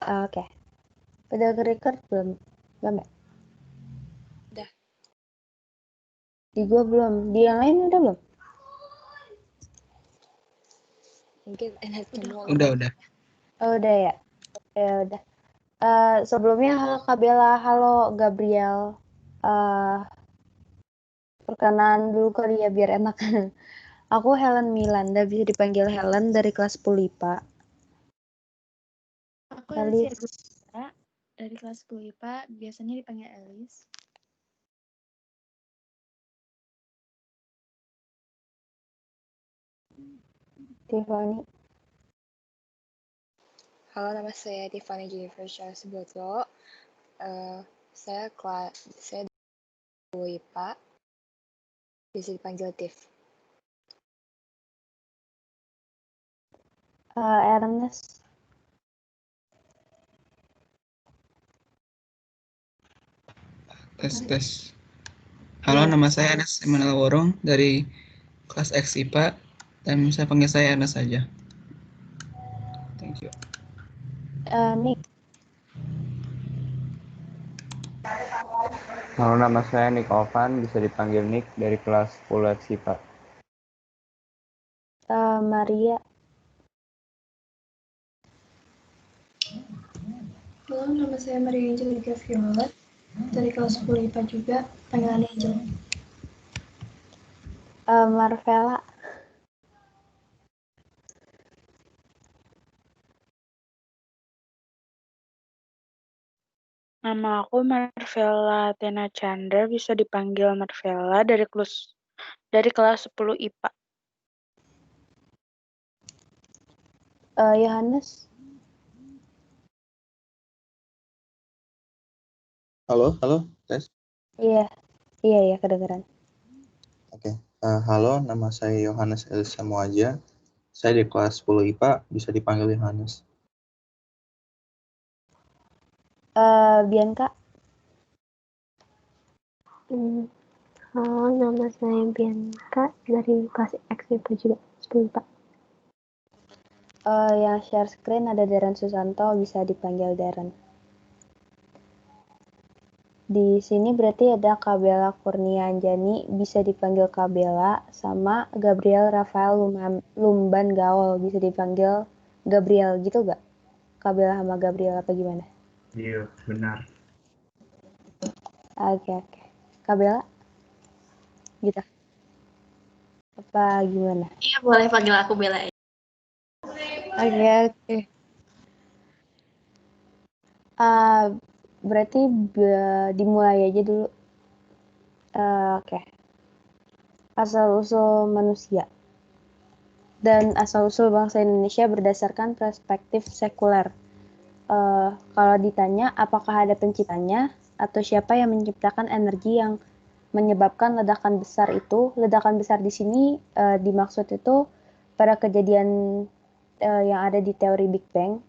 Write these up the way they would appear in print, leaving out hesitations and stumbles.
Oke. Udah ke-record belum? Belum ya? Udah. Di gua belum. Di yang lain udah belum? Mungkin enak semua. Udah. Oh, udah ya? Ya udah. Sebelumnya halo Kak Bella, halo Gabriel. Perkenalan dulu kali ya biar enak. Aku Helen Milanda, bisa dipanggil Helen dari kelas 10 IPA. Aku Alicia Gusta dari kelas 10 IPA, biasanya dipanggil Alice. Tiffany. Halo, nama saya Tiffany Jennifer Charles Botlo. Saya dari IPA, bisa dipanggil Tiff. Ernest. Tes. Halo, nama saya Ernest Emanuel Worong dari kelas X IPA dan bisa panggil saya Ernest saja. Thank you. Nick. Halo, nama saya Nick Ovan, bisa dipanggil Nick dari kelas 10 X IPA. Maria. Halo, nama saya Maria Angelika Violet dari kelas 10 IPA juga, panggilan Angel. Marvella. Nama aku Marvella Tena Chandra, bisa dipanggil Marvella dari kelas 10 IPA. Yohanes. Halo, tes. Iya, kedengeran. Oke. Halo, nama saya Yohanes Elisa Muaja. Saya di kelas 10 IPA, bisa dipanggil Yohanes. Bianca. Halo, nama saya Bianca dari kelas X IPA juga, 10 IPA. Yang share screen ada Darren Susanto, bisa dipanggil Darren. Di sini berarti ada Kabela Kurnia Anjani, bisa dipanggil Kabela, sama Gabriel Rafael Lumban Gaul, bisa dipanggil Gabriel, gitu gak? Kabela sama Gabriel apa gimana? Iya, benar. Oke. Kabela? Gitu? Apa gimana? Iya, boleh panggil aku Bella. Oke. Berarti dimulai aja dulu. Oke. Asal-usul manusia dan asal-usul bangsa Indonesia berdasarkan perspektif sekuler. Kalau ditanya apakah ada penciptanya atau siapa yang menciptakan energi yang menyebabkan ledakan besar itu, ledakan besar di sini dimaksud itu pada kejadian yang ada di teori Big Bang.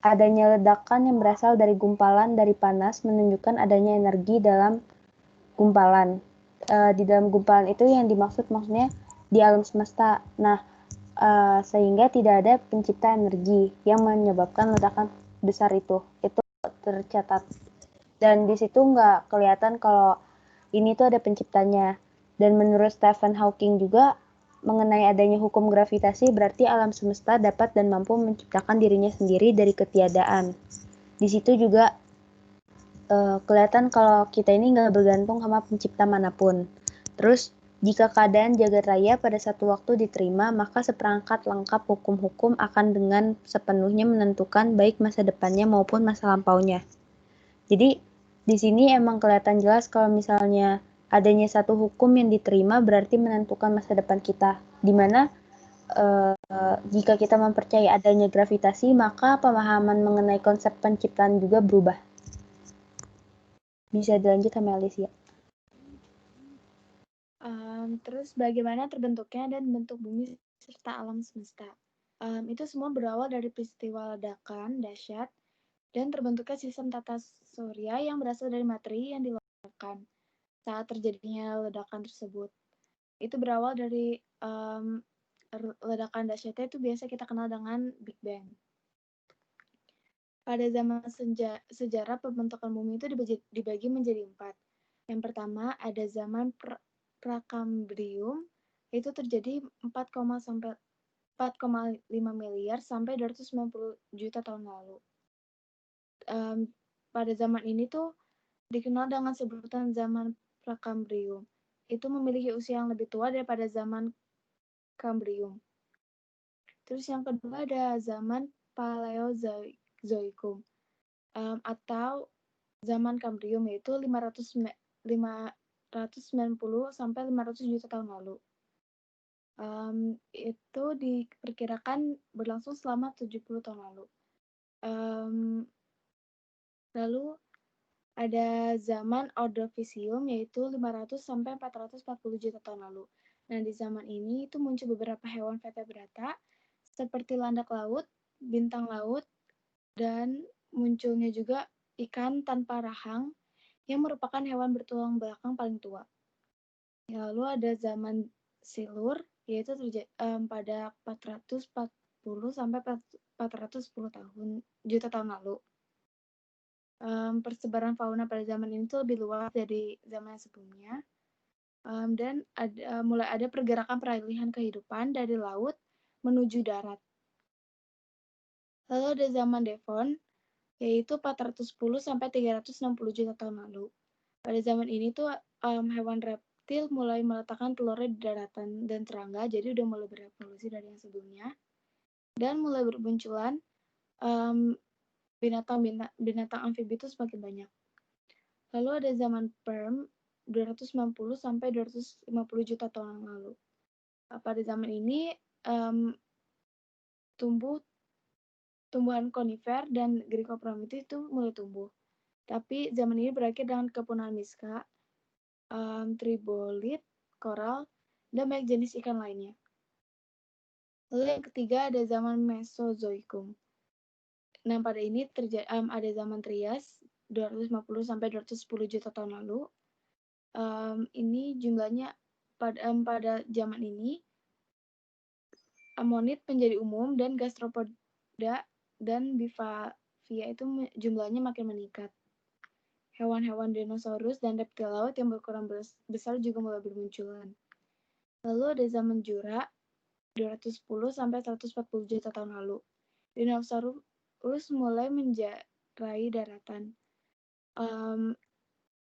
Adanya ledakan yang berasal dari gumpalan dari panas menunjukkan adanya energi dalam gumpalan. Di dalam gumpalan itu yang dimaksud maksudnya di alam semesta. Nah, sehingga tidak ada pencipta energi yang menyebabkan ledakan besar itu tercatat. Dan di situ nggak kelihatan kalau ini tuh ada penciptanya. Dan menurut Stephen Hawking juga mengenai adanya hukum gravitasi berarti alam semesta dapat dan mampu menciptakan dirinya sendiri dari ketiadaan. Di situ juga kelihatan kalau kita ini nggak bergantung sama pencipta manapun. Terus jika keadaan jagat raya pada satu waktu diterima, maka seperangkat lengkap hukum-hukum akan dengan sepenuhnya menentukan baik masa depannya maupun masa lampaunya. Jadi di sini emang kelihatan jelas kalau misalnya adanya satu hukum yang diterima berarti menentukan masa depan kita. Dimana jika kita mempercayai adanya gravitasi, maka pemahaman mengenai konsep penciptaan juga berubah. Bisa dilanjut sama Alicia. Terus bagaimana terbentuknya dan bentuk bumi serta alam semesta. Itu semua berawal dari peristiwa ledakan dahsyat dan terbentuknya sistem tata surya yang berasal dari materi yang dilontarkan saat terjadinya ledakan tersebut. Itu berawal dari ledakan dahsyatnya itu biasa kita kenal dengan Big Bang. Pada zaman sejarah pembentukan bumi itu dibagi menjadi 4. Yang pertama ada zaman Prakambrium, itu terjadi 4,5 miliar sampai 290 juta tahun lalu. Pada zaman ini tuh dikenal dengan sebutan zaman Prakambrium. Itu memiliki usia yang lebih tua daripada zaman Kambrium. Terus yang kedua ada zaman Paleozoikum atau zaman Kambrium, yaitu 590 sampai 500 juta tahun lalu. Itu diperkirakan berlangsung selama 70 tahun lalu. Lalu ada zaman Ordovisium, yaitu 500 sampai 440 juta tahun lalu. Nah, di zaman ini itu muncul beberapa hewan vertebrata seperti landak laut, bintang laut, dan munculnya juga ikan tanpa rahang yang merupakan hewan bertulang belakang paling tua. Lalu ada zaman Silur, yaitu pada 440 sampai 410 juta tahun lalu. Persebaran fauna pada zaman ini tuh lebih luas dari zaman sebelumnya. Dan mulai ada pergerakan peralihan kehidupan dari laut menuju darat. Lalu ada zaman Devon, yaitu 410 sampai 360 juta tahun lalu. Pada zaman ini tuh hewan reptil mulai meletakkan telurnya di daratan dan serangga, jadi udah mulai berevolusi dari yang sebelumnya. Dan mulai bermunculan binatang amfibi itu semakin banyak. Lalu ada zaman Perm, 290 sampai 250 juta tahun yang lalu. Pada zaman ini tumbuhan konifer dan Glycophromita itu mulai tumbuh. Tapi zaman ini berakhir dengan kepunahan miska, tribolid, koral, dan banyak jenis ikan lainnya. Lalu yang ketiga ada zaman Mesozoikum. Nah, pada ini ada zaman Trias, 250 sampai 210 juta tahun lalu. Ini jumlahnya pada zaman ini amonit menjadi umum dan gastropoda dan bivavia itu jumlahnya makin meningkat. Hewan-hewan dinosaurus dan reptil laut yang berukuran besar juga mulai bermunculan. Lalu ada zaman Jura, 210 sampai 140 juta tahun lalu. Dinosaurus mulai menjarai daratan.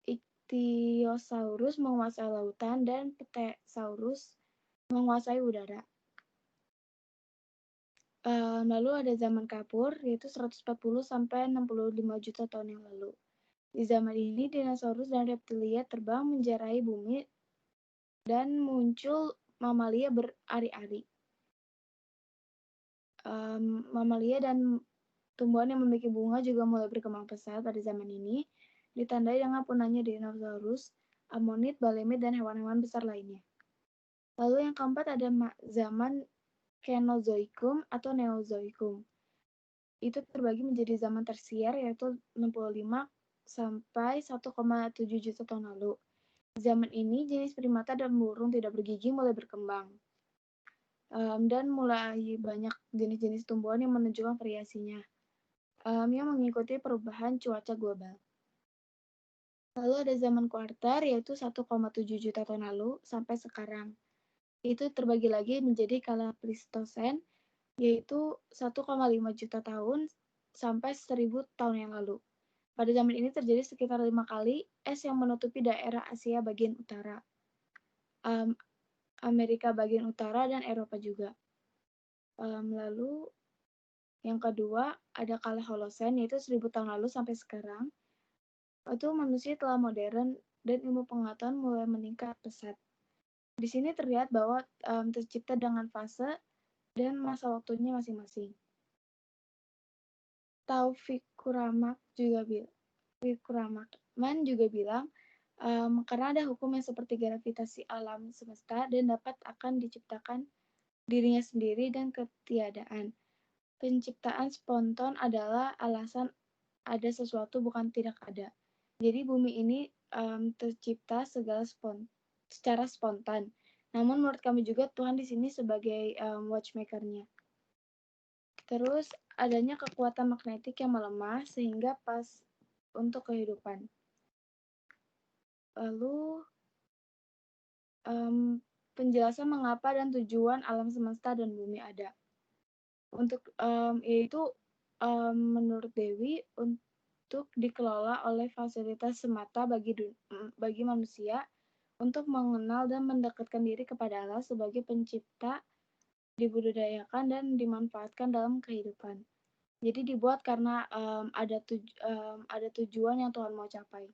Ichthyosaurus menguasai lautan dan Pterosaurus menguasai udara. Lalu ada zaman Kapur, yaitu 140 sampai 65 juta tahun yang lalu. Di zaman ini, dinosaurus dan reptilia terbang menjarai bumi dan muncul mamalia berari-ari. Mamalia dan tumbuhan yang memiliki bunga juga mulai berkembang pesat pada zaman ini, ditandai dengan punahnya dinosaurus, amonit, balemit, dan hewan-hewan besar lainnya. Lalu yang keempat ada zaman Kenozoikum atau Neozoikum. Itu terbagi menjadi zaman tersier, yaitu 65 sampai 1,7 juta tahun lalu. Zaman ini jenis primata dan burung tidak bergigi mulai berkembang. Dan mulai banyak jenis-jenis tumbuhan yang menunjukkan variasinya yang mengikuti perubahan cuaca global. Lalu ada zaman kuarter, yaitu 1,7 juta tahun lalu sampai sekarang. Itu terbagi lagi menjadi kala Plistosen, yaitu 1,5 juta tahun sampai 1000 tahun yang lalu. Pada zaman ini terjadi sekitar 5 kali es yang menutupi daerah Asia bagian utara, Amerika bagian utara, dan Eropa juga. Lalu yang kedua ada kala Holosen, yaitu 1000 tahun lalu sampai sekarang. Itu manusia telah modern dan ilmu pengetahuan mulai meningkat pesat. Di sini terlihat bahwa tercipta dengan fase dan masa waktunya masing-masing. Taufikur Rahman juga bilang, karena ada hukum yang seperti gravitasi alam semesta dan dapat akan diciptakan dirinya sendiri dan ketiadaan. Penciptaan spontan adalah alasan ada sesuatu bukan tidak ada. Jadi bumi ini tercipta secara spontan. Namun menurut kami juga Tuhan di sini sebagai watchmaker-nya. Terus adanya kekuatan magnetik yang melemah sehingga pas untuk kehidupan. Lalu penjelasan mengapa dan tujuan alam semesta dan bumi ada. Untuk yaitu menurut Dewi untuk dikelola oleh fasilitas semata bagi manusia untuk mengenal dan mendekatkan diri kepada Allah sebagai pencipta, dibudidayakan dan dimanfaatkan dalam kehidupan. Jadi dibuat karena ada tujuan yang Tuhan mau capai.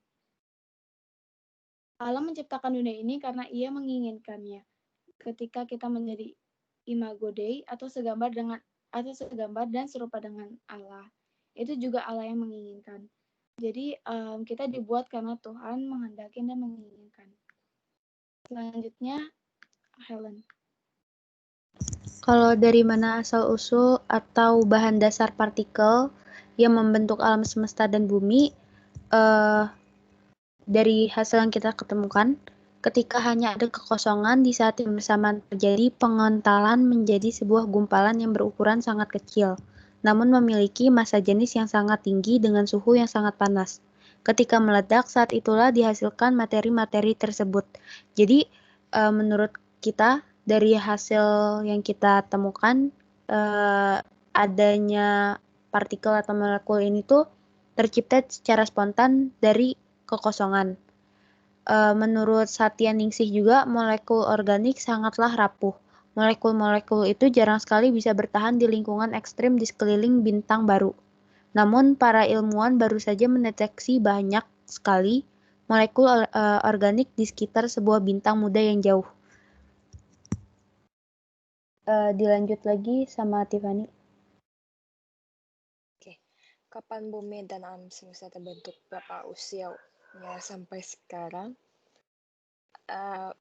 Allah menciptakan dunia ini karena Ia menginginkannya. Ketika kita menjadi imago Dei atau segambar dan serupa dengan Allah, itu juga Allah yang menginginkan. Jadi kita dibuat karena Tuhan menghendaki dan menginginkan. Selanjutnya, Helen. Kalau dari mana asal-usul atau bahan dasar partikel yang membentuk alam semesta dan bumi, dari hasil yang kita ketemukan, ketika hanya ada kekosongan di saat yang bersamaan terjadi pengentalan menjadi sebuah gumpalan yang berukuran sangat kecil, namun memiliki massa jenis yang sangat tinggi dengan suhu yang sangat panas. Ketika meledak, saat itulah dihasilkan materi-materi tersebut. Jadi, menurut kita, dari hasil yang kita temukan, adanya partikel atau molekul ini tuh tercipta secara spontan dari kekosongan. Menurut Satya Ningsih juga, molekul organik sangatlah rapuh. Molekul-molekul itu jarang sekali bisa bertahan di lingkungan ekstrim di sekeliling bintang baru. Namun, para ilmuwan baru saja mendeteksi banyak sekali molekul organik di sekitar sebuah bintang muda yang jauh. Dilanjut lagi sama Tiffany. Oke, kapan bumi dan alam semesta terbentuk? Berapa usianya sampai sekarang?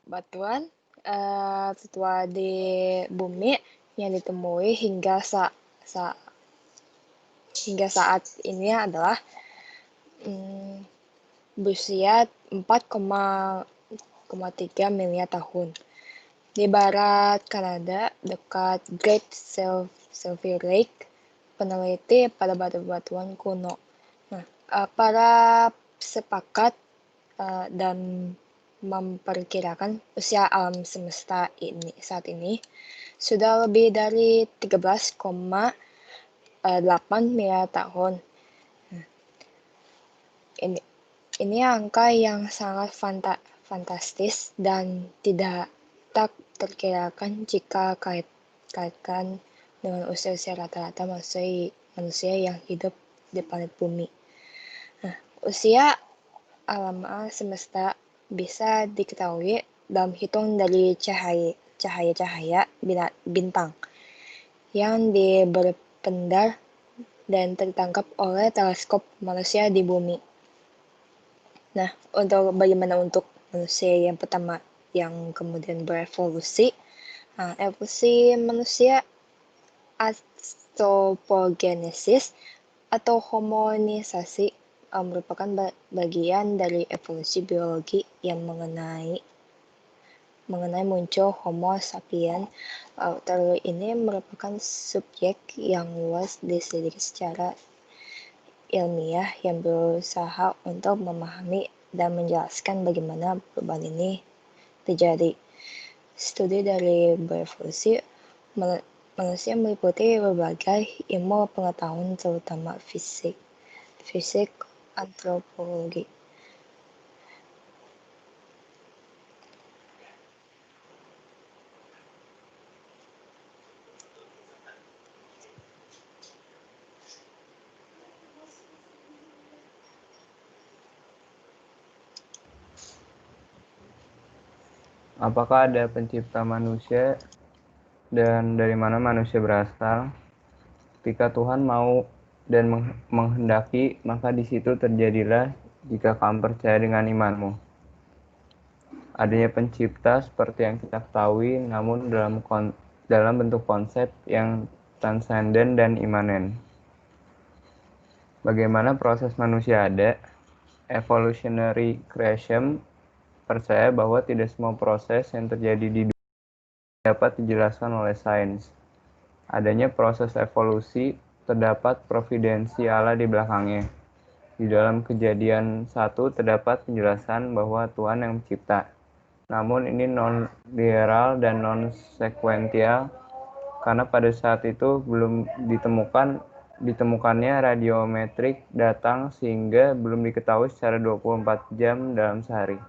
Batuan tertua di bumi yang ditemui hingga saat ini adalah berusia 4,3 miliar tahun. Di barat Kanada, dekat Great Sylvie Lake, peneliti pada batu-batuan kuno. Nah, para sepakat dan memperkirakan usia alam semesta ini saat ini sudah lebih dari 13,8 miliar tahun. Ini angka yang sangat fantastis dan tidak terkirakan jika kaitkan dengan usia rata-rata manusia yang hidup di planet bumi. Nah, usia alam semesta bisa diketahui dalam hitung dari cahaya bintang yang berpendar dan tertangkap oleh teleskop manusia di bumi. Nah, bagaimana untuk manusia yang pertama yang kemudian berevolusi? Evolusi manusia anthropogenesis atau homonisasi merupakan bagian dari evolusi biologi yang mengenai muncul Homo sapiens. Teori ini merupakan subjek yang luas diselidiki secara ilmiah yang berusaha untuk memahami dan menjelaskan bagaimana perubahan ini terjadi. Studi dari berevolusi manusia meliputi berbagai ilmu pengetahuan terutama fisik, antropologi. Apakah ada pencipta manusia dan dari mana manusia berasal? Ketika Tuhan mau dan menghendaki, maka di situ terjadilah jika kamu percaya dengan imanmu. Adanya pencipta seperti yang kita ketahui, namun dalam bentuk konsep yang transenden dan imanen. Bagaimana proses manusia ada? Evolutionary creation percaya bahwa tidak semua proses yang terjadi di dunia dapat dijelaskan oleh sains. adanya proses evolusi, terdapat providensi Allah di belakangnya. Di dalam Kejadian 1 terdapat penjelasan bahwa Tuhan yang mencipta. Namun ini non-literal dan non-sekuensial karena pada saat itu belum ditemukannya radiometrik datang sehingga belum diketahui secara 24 jam dalam sehari.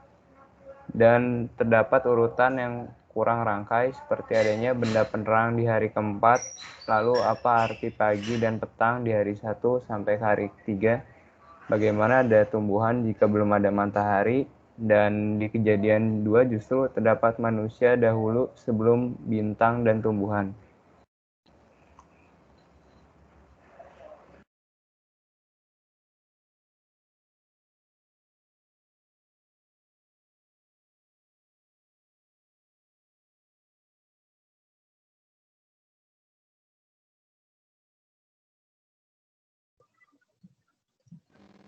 Dan terdapat urutan yang kurang rangkai seperti adanya benda penerang di hari keempat, lalu apa arti pagi dan petang di hari 1 sampai hari 3, bagaimana ada tumbuhan jika belum ada matahari, dan di Kejadian 2 justru terdapat manusia dahulu sebelum bintang dan tumbuhan.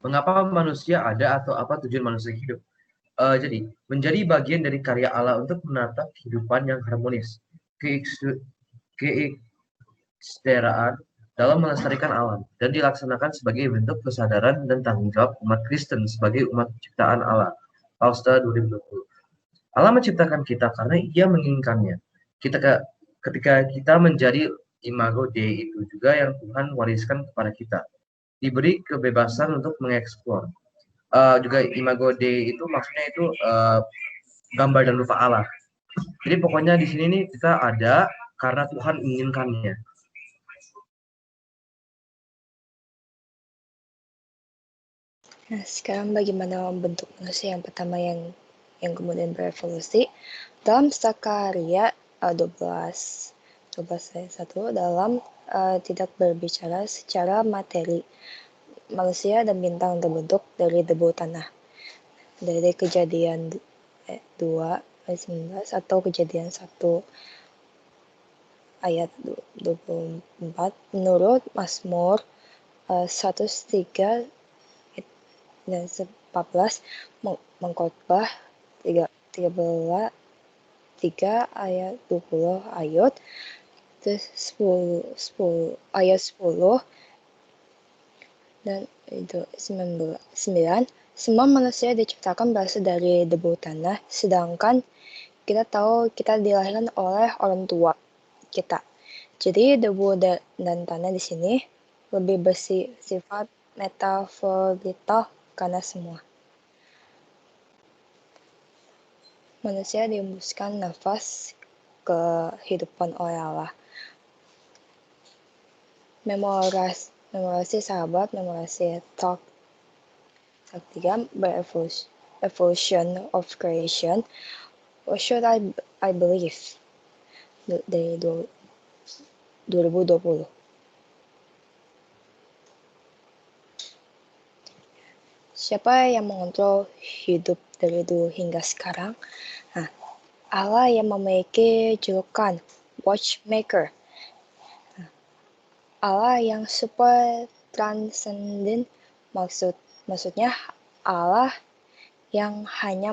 Mengapa manusia ada atau apa tujuan manusia hidup? Jadi, menjadi bagian dari karya Allah untuk menatap kehidupan yang harmonis, keikutsertaan dalam melestarikan alam, dan dilaksanakan sebagai bentuk kesadaran dan tanggung jawab umat Kristen sebagai umat ciptaan Allah. Pausta 2020. Allah menciptakan kita karena Ia menginginkannya. Ketika kita menjadi imago Dei itu juga yang Tuhan wariskan kepada kita. Diberi kebebasan untuk mengeksplor. Juga imago Dei itu maksudnya itu gambar dan rupa Allah. Jadi pokoknya di sini nih kita ada karena Tuhan menginginkannya. Nah, sekarang bagaimana bentuk manusia yang pertama yang kemudian berevolusi? Dalam Sakarya 12:1 dalam tidak berbicara secara materi, manusia dan bintang terbentuk dari debu tanah. Dari Kejadian 2 ayat 19 atau Kejadian 1 ayat 24 menurut Mazmur 103 dan 14 mengkhotbah 3 ayat 20 ayat terus 10 ayat 10 dan itu 9. Semua manusia diciptakan berasal dari debu tanah, sedangkan kita tahu kita dilahirkan oleh orang tua kita. Jadi debu dan tanah di sini lebih bersifat metaforikal karena semua manusia dihembuskan nafas kehidupan oleh Allah. Memorasi sahabat, memorasi talk 3 evolution of creation. What should I believe? Dari 2020. Siapa yang mengontrol hidup dari dulu hingga sekarang? Nah, Allah yang memiliki julukan Watchmaker. Allah yang super transenden, maksudnya Allah yang hanya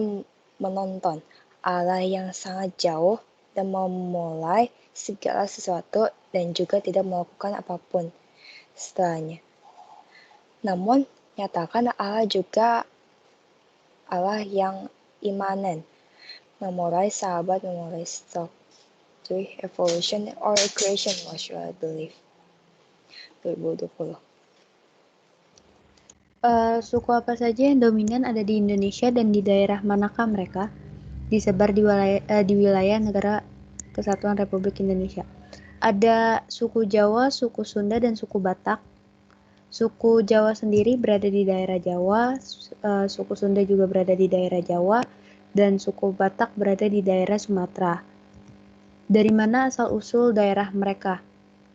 menonton, Allah yang sangat jauh dan memulai segala sesuatu dan juga tidak melakukan apapun setelahnya. Namun, nyatakan Allah juga Allah yang imanen, memorize sahabat, memorize stock, 3 evolution or creation, what should I believe? 2020. Suku apa saja yang dominan ada di Indonesia dan di daerah manakah mereka? Disebar di wilayah Negara Kesatuan Republik Indonesia. Ada suku Jawa, suku Sunda, dan suku Batak. Suku Jawa sendiri berada di daerah Jawa, suku Sunda juga berada di daerah Jawa, dan suku Batak berada di daerah Sumatera. Dari mana asal-usul daerah mereka?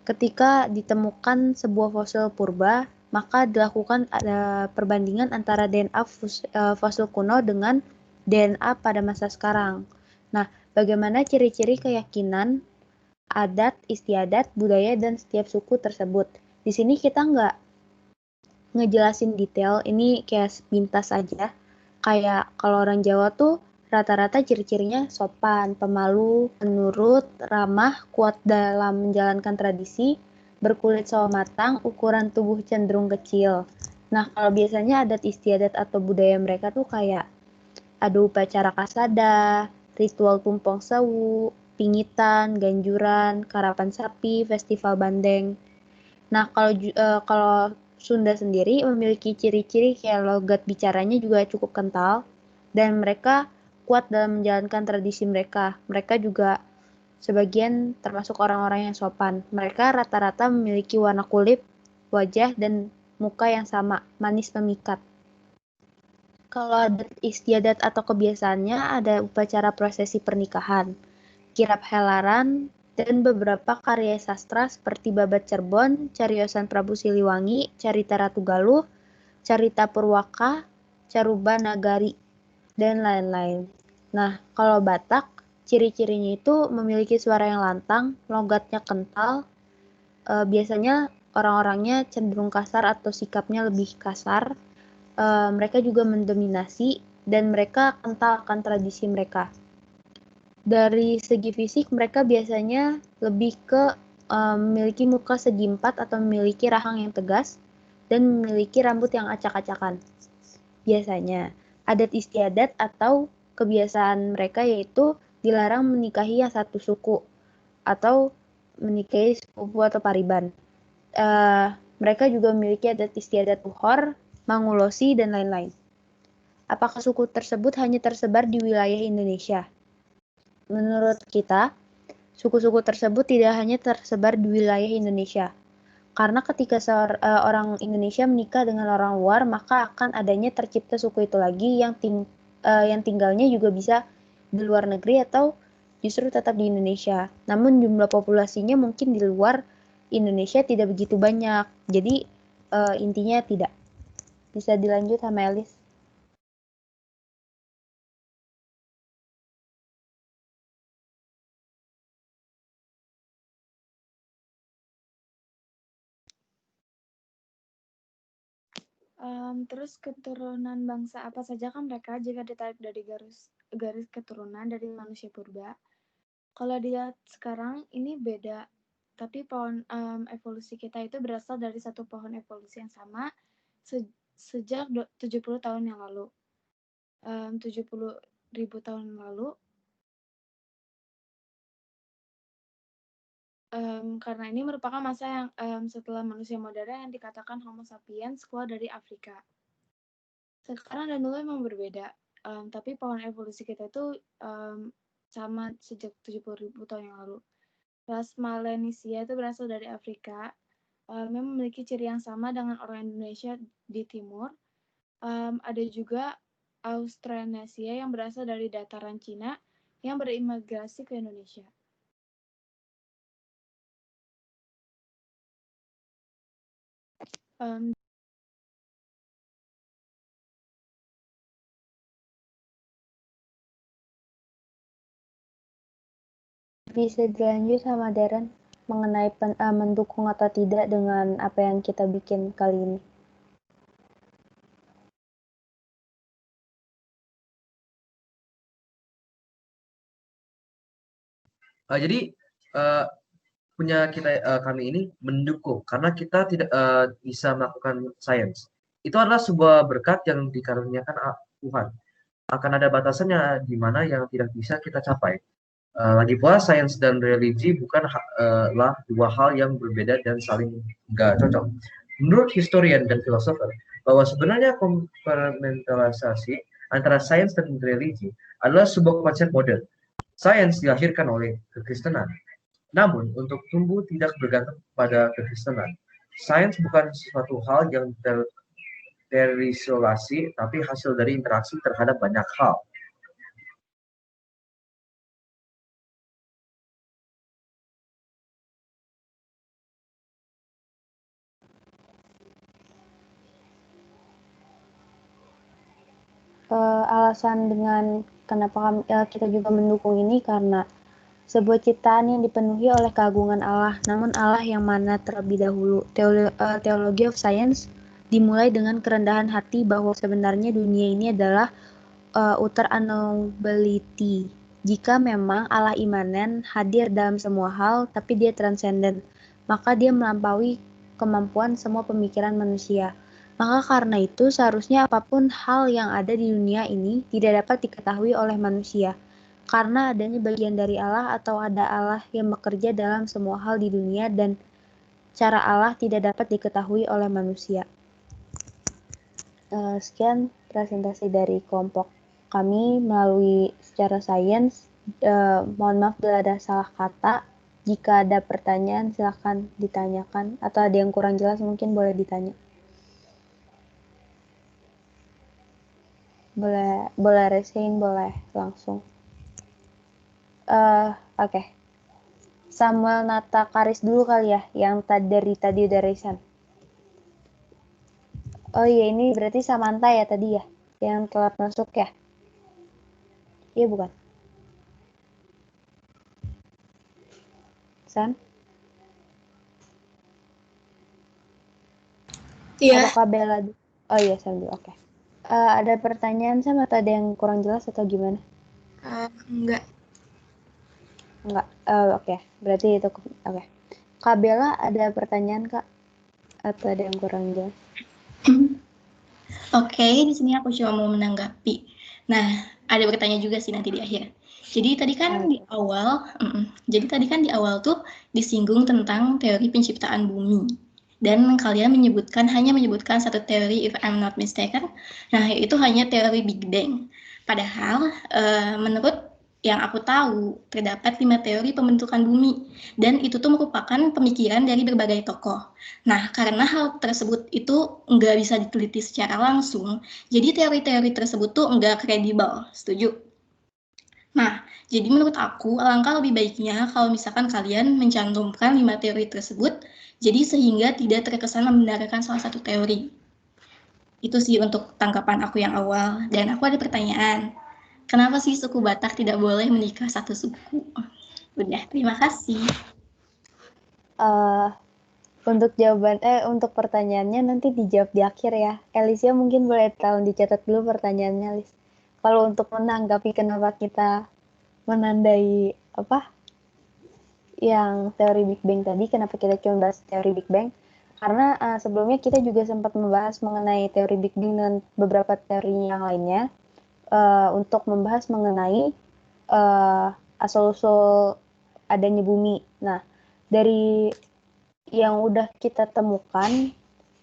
Ketika ditemukan sebuah fosil purba, maka dilakukan perbandingan antara DNA fosil kuno dengan DNA pada masa sekarang. Nah, bagaimana ciri-ciri keyakinan, adat, istiadat, budaya, dan setiap suku tersebut? Di sini kita nggak ngejelasin detail, ini kayak sepintas aja. Kayak kalau orang Jawa tuh Rata-rata ciri-cirinya sopan, pemalu, penurut, ramah, kuat dalam menjalankan tradisi, berkulit sawo matang, ukuran tubuh cenderung kecil. Nah, kalau biasanya adat istiadat atau budaya mereka tuh kayak ada upacara kasada, ritual tumpeng sewu, pingitan, ganjuran, karapan sapi, festival bandeng. Nah, kalau Sunda sendiri memiliki ciri-ciri kayak logat bicaranya juga cukup kental dan mereka kuat dalam menjalankan tradisi mereka. Mereka juga sebagian termasuk orang-orang yang sopan. Mereka rata-rata memiliki warna kulit, wajah, dan muka yang sama, manis memikat. Kalau adat istiadat atau kebiasaannya ada upacara prosesi pernikahan, kirap helaran, dan beberapa karya sastra seperti Babat Cerbon, Cariosan Prabu Siliwangi, Carita Ratu Galuh, Carita Purwaka, Caruba Nagari, dan lain-lain. Nah, kalau Batak, ciri-cirinya itu memiliki suara yang lantang, logatnya kental, biasanya orang-orangnya cenderung kasar atau sikapnya lebih kasar. Mereka juga mendominasi dan mereka kental akan tradisi mereka. Dari segi fisik, mereka biasanya lebih ke memiliki muka segi empat atau memiliki rahang yang tegas dan memiliki rambut yang acak-acakan. Biasanya, adat istiadat atau kebiasaan mereka yaitu dilarang menikahi yang satu suku atau menikahi sepupu atau pariban. Mereka juga memiliki adat istiadat Uhor, Mangulosi, dan lain-lain. Apakah suku tersebut hanya tersebar di wilayah Indonesia? Menurut kita, suku-suku tersebut tidak hanya tersebar di wilayah Indonesia. Karena ketika orang Indonesia menikah dengan orang luar, maka akan adanya tercipta suku itu lagi yang tinggalnya juga bisa di luar negeri atau justru tetap di Indonesia. Namun jumlah populasinya mungkin di luar Indonesia tidak begitu banyak. Jadi intinya tidak. Bisa dilanjut sama Elis. Terus keturunan bangsa apa saja kan mereka jika ditarik dari garis keturunan dari manusia purba? Kalau dilihat sekarang ini beda, tapi pohon evolusi kita itu berasal dari satu pohon evolusi yang sama sejak 70 tahun yang lalu. 70.000 tahun yang lalu. Karena ini merupakan masa yang setelah manusia modern yang dikatakan Homo sapiens keluar dari Afrika. Sekarang dan dulu memang berbeda, tapi pohon evolusi kita itu sama sejak 70.000 tahun yang lalu. Ras Melanesia itu berasal dari Afrika, memang memiliki ciri yang sama dengan orang Indonesia di timur. Ada juga Austronesia yang berasal dari dataran Cina yang berimigrasi ke Indonesia. Bisa dilanjut sama Darren mengenai mendukung atau tidak dengan apa yang kita bikin kali ini. Jadi punya kita kami ini mendukung karena kita tidak bisa melakukan sains. Itu adalah sebuah berkat yang dikaruniakan Tuhan. Akan ada batasannya di mana yang tidak bisa kita capai. Lagi pula sains dan religi bukanlah dua hal yang berbeda dan saling nggak cocok. Menurut historian dan filosofer, bahwa sebenarnya komplementaritasasi antara sains dan religi adalah sebuah konsep modern. Sains dilahirkan oleh kekristenan, namun untuk tumbuh tidak bergantung pada kekristenan. Sains bukan sesuatu hal yang terisolasi, tapi hasil dari interaksi terhadap banyak hal. Alasan dengan kenapa kita juga mendukung ini karena sebuah ciptaan yang dipenuhi oleh keagungan Allah, namun Allah yang mana terlebih dahulu. Theology of Science dimulai dengan kerendahan hati bahwa sebenarnya dunia ini adalah utter unknowability. Jika memang Allah imanen, hadir dalam semua hal, tapi dia transenden, maka dia melampaui kemampuan semua pemikiran manusia. Maka karena itu seharusnya apapun hal yang ada di dunia ini tidak dapat diketahui oleh manusia, karena adanya bagian dari Allah atau ada Allah yang bekerja dalam semua hal di dunia dan cara Allah tidak dapat diketahui oleh manusia. Sekian presentasi dari kelompok kami melalui secara sains. Mohon maaf bila ada salah kata. Jika ada pertanyaan silakan ditanyakan, atau ada yang kurang jelas mungkin boleh ditanya. Boleh resign, boleh langsung. Oke. Samuel Nata Karis dulu kali ya, yang dari tadi udah resign. Oh iya, ini berarti Samantha ya tadi ya, yang telat masuk ya? Iya bukan? Sam? Iya. Apakah Bella? Oh iya, Sam dulu, oke. Ada pertanyaan Sam atau ada yang kurang jelas atau gimana? Enggak. Enggak, oke. Berarti itu, oke. Kak Bella ada pertanyaan Kak? Atau ada yang kurang jelas? Oke, di sini aku cuma mau menanggapi. Nah, ada bertanya juga sih nanti di akhir. Jadi tadi kan di awal tuh disinggung tentang teori penciptaan bumi. Dan kalian hanya menyebutkan satu teori if I'm not mistaken. Nah, itu hanya teori Big Bang. Padahal menurut yang aku tahu terdapat 5 teori pembentukan bumi dan itu tuh merupakan pemikiran dari berbagai tokoh. Nah, karena hal tersebut itu nggak bisa diteliti secara langsung, jadi teori-teori tersebut tuh nggak kredibel. Setuju? Nah, jadi menurut aku alangkah lebih baiknya kalau misalkan kalian mencantumkan 5 teori tersebut, jadi sehingga tidak terkesan membenarkan salah satu teori. Itu sih untuk tanggapan aku yang awal. Dan aku ada pertanyaan. Kenapa sih suku Batak tidak boleh menikah satu suku? Udah, terima kasih. Untuk pertanyaannya nanti dijawab di akhir ya. Alicia mungkin boleh tolong dicatat dulu pertanyaannya, Alice. Kalau untuk menanggapi kenapa kita menandai yang teori Big Bang tadi, kenapa kita cuma bahas teori Big Bang? Karena sebelumnya kita juga sempat membahas mengenai teori Big Bang dan beberapa teori yang lainnya untuk membahas mengenai asal-usul adanya bumi. Nah, dari yang udah kita temukan,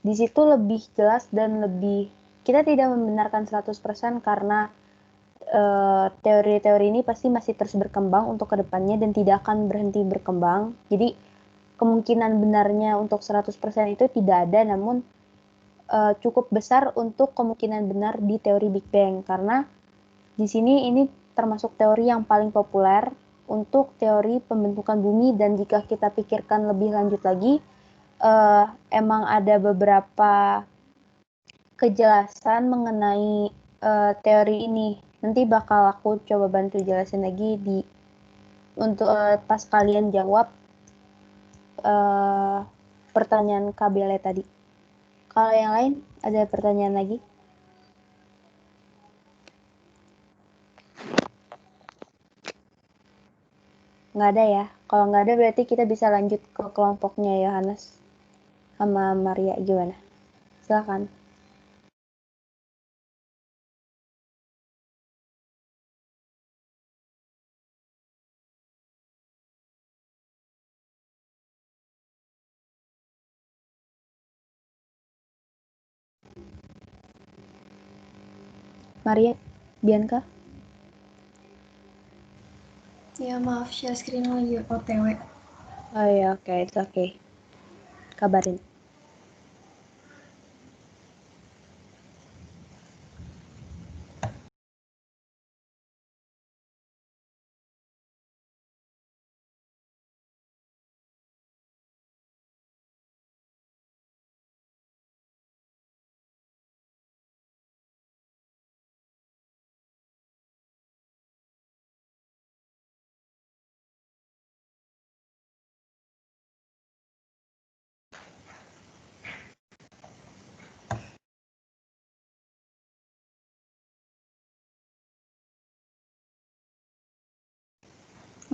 di situ lebih jelas dan lebih, kita tidak membenarkan 100% karena teori-teori ini pasti masih terus berkembang untuk kedepannya dan tidak akan berhenti berkembang. Jadi kemungkinan benarnya untuk 100% itu tidak ada, namun cukup besar untuk kemungkinan benar di teori Big Bang, karena di sini ini termasuk teori yang paling populer untuk teori pembentukan bumi. Dan jika kita pikirkan lebih lanjut lagi, emang ada beberapa kejelasan mengenai teori ini. Nanti bakal aku coba bantu jelasin lagi untuk pas kalian jawab pertanyaan Kabele tadi. Kalau yang lain ada pertanyaan lagi? Nggak ada ya. Kalau nggak ada berarti kita bisa lanjut ke kelompoknya Yohanes sama Maria, gimana? Silakan. Maria, Bianca? Ya maaf, share screen lagi OTW. Oh ya, oke, itu oke. Kabarin.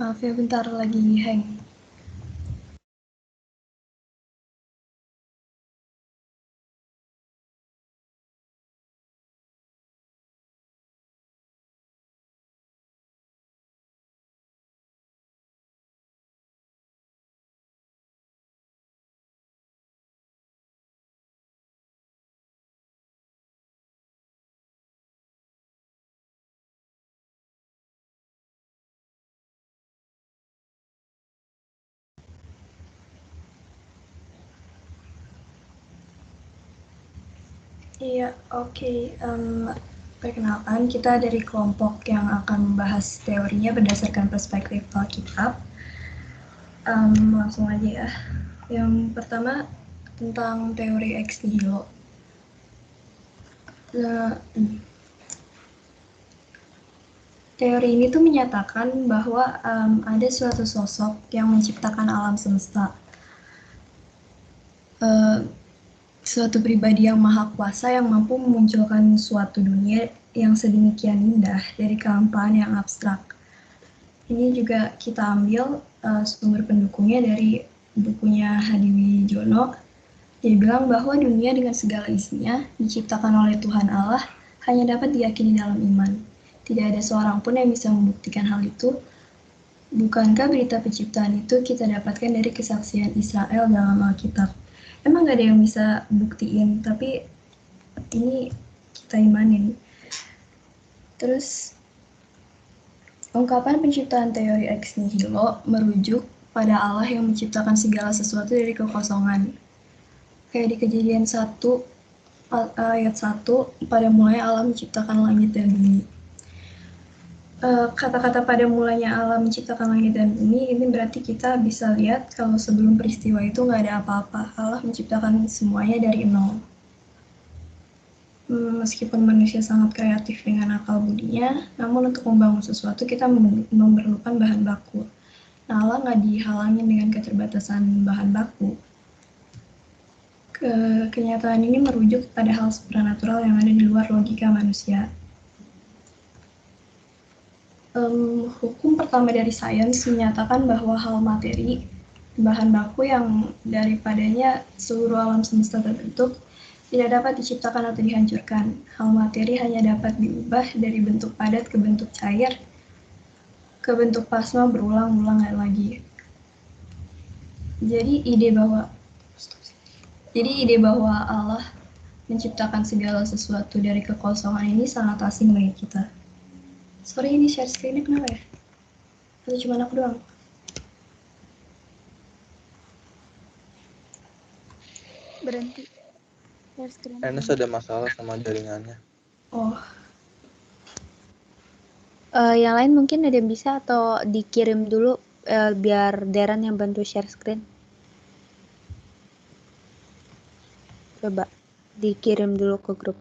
Maaf ya, bentar lagi hang. Iya, oke. Perkenalkan, kita dari kelompok yang akan membahas teorinya berdasarkan perspektif Alkitab. Langsung aja ya. Yang pertama, tentang teori ex nihilo. Nah, teori ini tuh menyatakan bahwa ada suatu sosok yang menciptakan alam semesta. Suatu pribadi yang maha kuasa yang mampu memunculkan suatu dunia yang sedemikian indah dari kehampaan yang abstrak. Ini juga kita ambil sumber pendukungnya dari bukunya Hadi Jono. Dia bilang bahwa dunia dengan segala isinya diciptakan oleh Tuhan Allah hanya dapat diyakini dalam iman. Tidak ada seorang pun yang bisa membuktikan hal itu. Bukankah berita penciptaan itu kita dapatkan dari kesaksian Israel dalam Alkitab? Emang gak ada yang bisa buktiin, tapi ini kita imanin. Terus, ungkapan penciptaan teori ex nihilo merujuk pada Allah yang menciptakan segala sesuatu dari kekosongan. Kayak di Kejadian 1 ayat 1, pada mulanya Allah menciptakan langit dan bumi. Kata-kata pada mulanya Allah menciptakan langit dan bumi, ini berarti kita bisa lihat kalau sebelum peristiwa itu nggak ada apa-apa. Allah menciptakan semuanya dari nol. Meskipun manusia sangat kreatif dengan akal budinya, namun untuk membangun sesuatu kita memerlukan bahan baku. Nah, Allah nggak dihalangin dengan keterbatasan bahan baku. Kenyataan ini merujuk pada hal supranatural yang ada di luar logika manusia. Hukum pertama dari sains menyatakan bahwa hal materi, bahan baku yang daripadanya seluruh alam semesta terbentuk, tidak dapat diciptakan atau dihancurkan. Hal materi hanya dapat diubah dari bentuk padat ke bentuk cair, ke bentuk plasma berulang-ulang lagi. Jadi ide bahwa Allah menciptakan segala sesuatu dari kekosongan ini sangat asing bagi kita. Sorry, ini share screen-nya kenapa ya? Atau cuma aku doang? Berhenti. Share screen. Enes ada masalah sama jaringannya. Oh. Yang lain mungkin ada yang bisa atau dikirim dulu biar Deren yang bantu share screen. Coba dikirim dulu ke grup.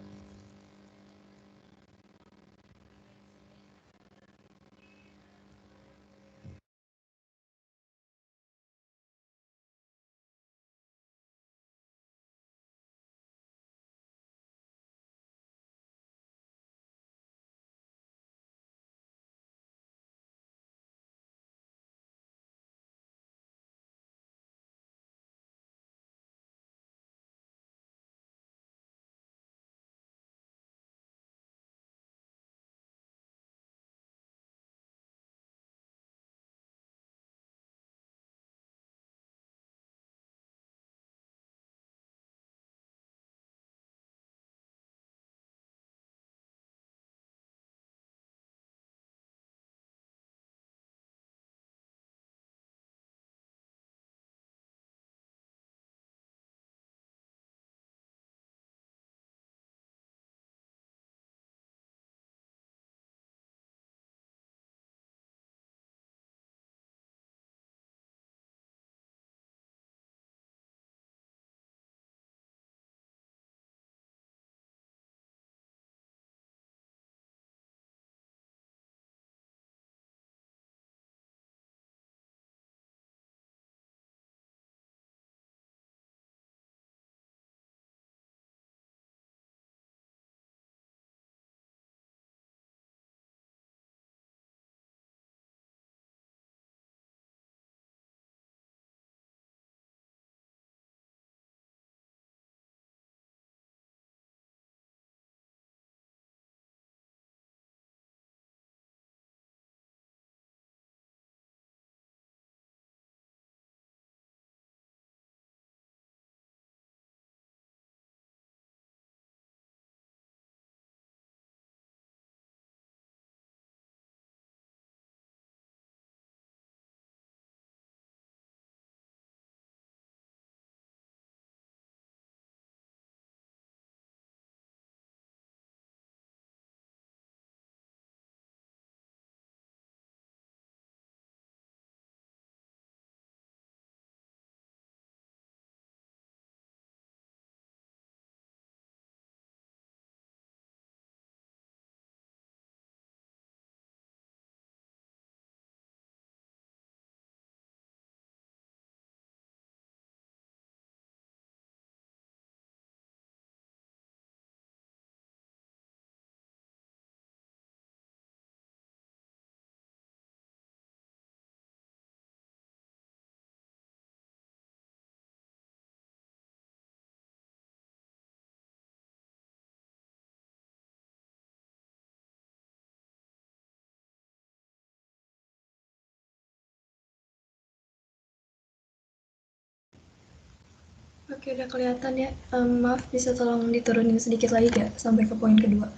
Oke, udah kelihatan ya. Maaf, bisa tolong diturunin sedikit lagi gak sampai ke poin kedua?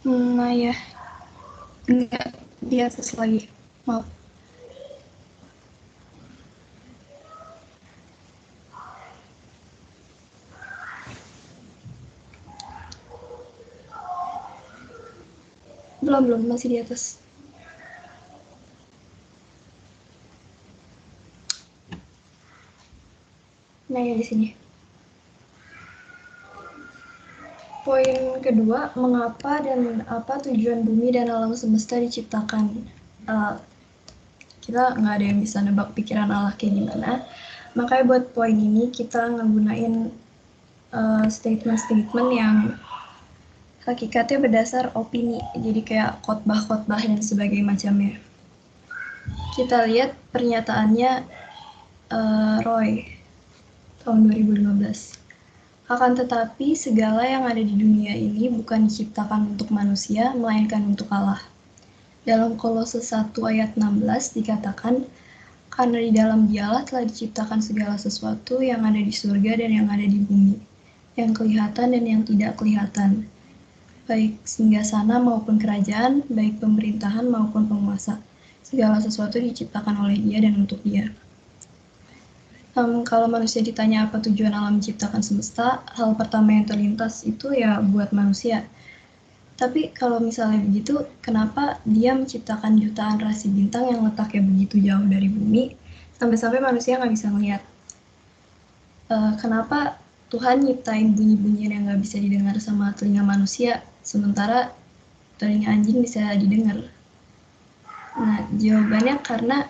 Nah ya, enggak di atas lagi. Maaf. Belum, masih di atas. Nah ya, di sini. Poin kedua, mengapa dan apa tujuan bumi dan alam semesta diciptakan? Kita nggak ada yang bisa nebak pikiran Allah kayak gimana. Makanya buat poin ini kita ngegunain statement-statement yang hakikatnya berdasar opini, jadi kayak khotbah-khotbah dan sebagainya macamnya. Kita lihat pernyataannya Roy tahun 2015. Akan tetapi segala yang ada di dunia ini bukan diciptakan untuk manusia, melainkan untuk Allah. Dalam Kolose 1 ayat 16 dikatakan, karena di dalam Dialah telah diciptakan segala sesuatu yang ada di surga dan yang ada di bumi, yang kelihatan dan yang tidak kelihatan, baik singgasana maupun kerajaan, baik pemerintahan maupun penguasa. Segala sesuatu diciptakan oleh Dia dan untuk Dia. Kalau manusia ditanya apa tujuan alam menciptakan semesta, hal pertama yang terlintas itu ya buat manusia. Tapi kalau misalnya begitu, kenapa Dia menciptakan jutaan rasi bintang yang letaknya begitu jauh dari bumi, sampai-sampai manusia nggak bisa melihat? Kenapa Tuhan nyiptain bunyi-bunyian yang nggak bisa didengar sama telinga manusia, sementara telinga anjing bisa didengar? Nah, jawabannya karena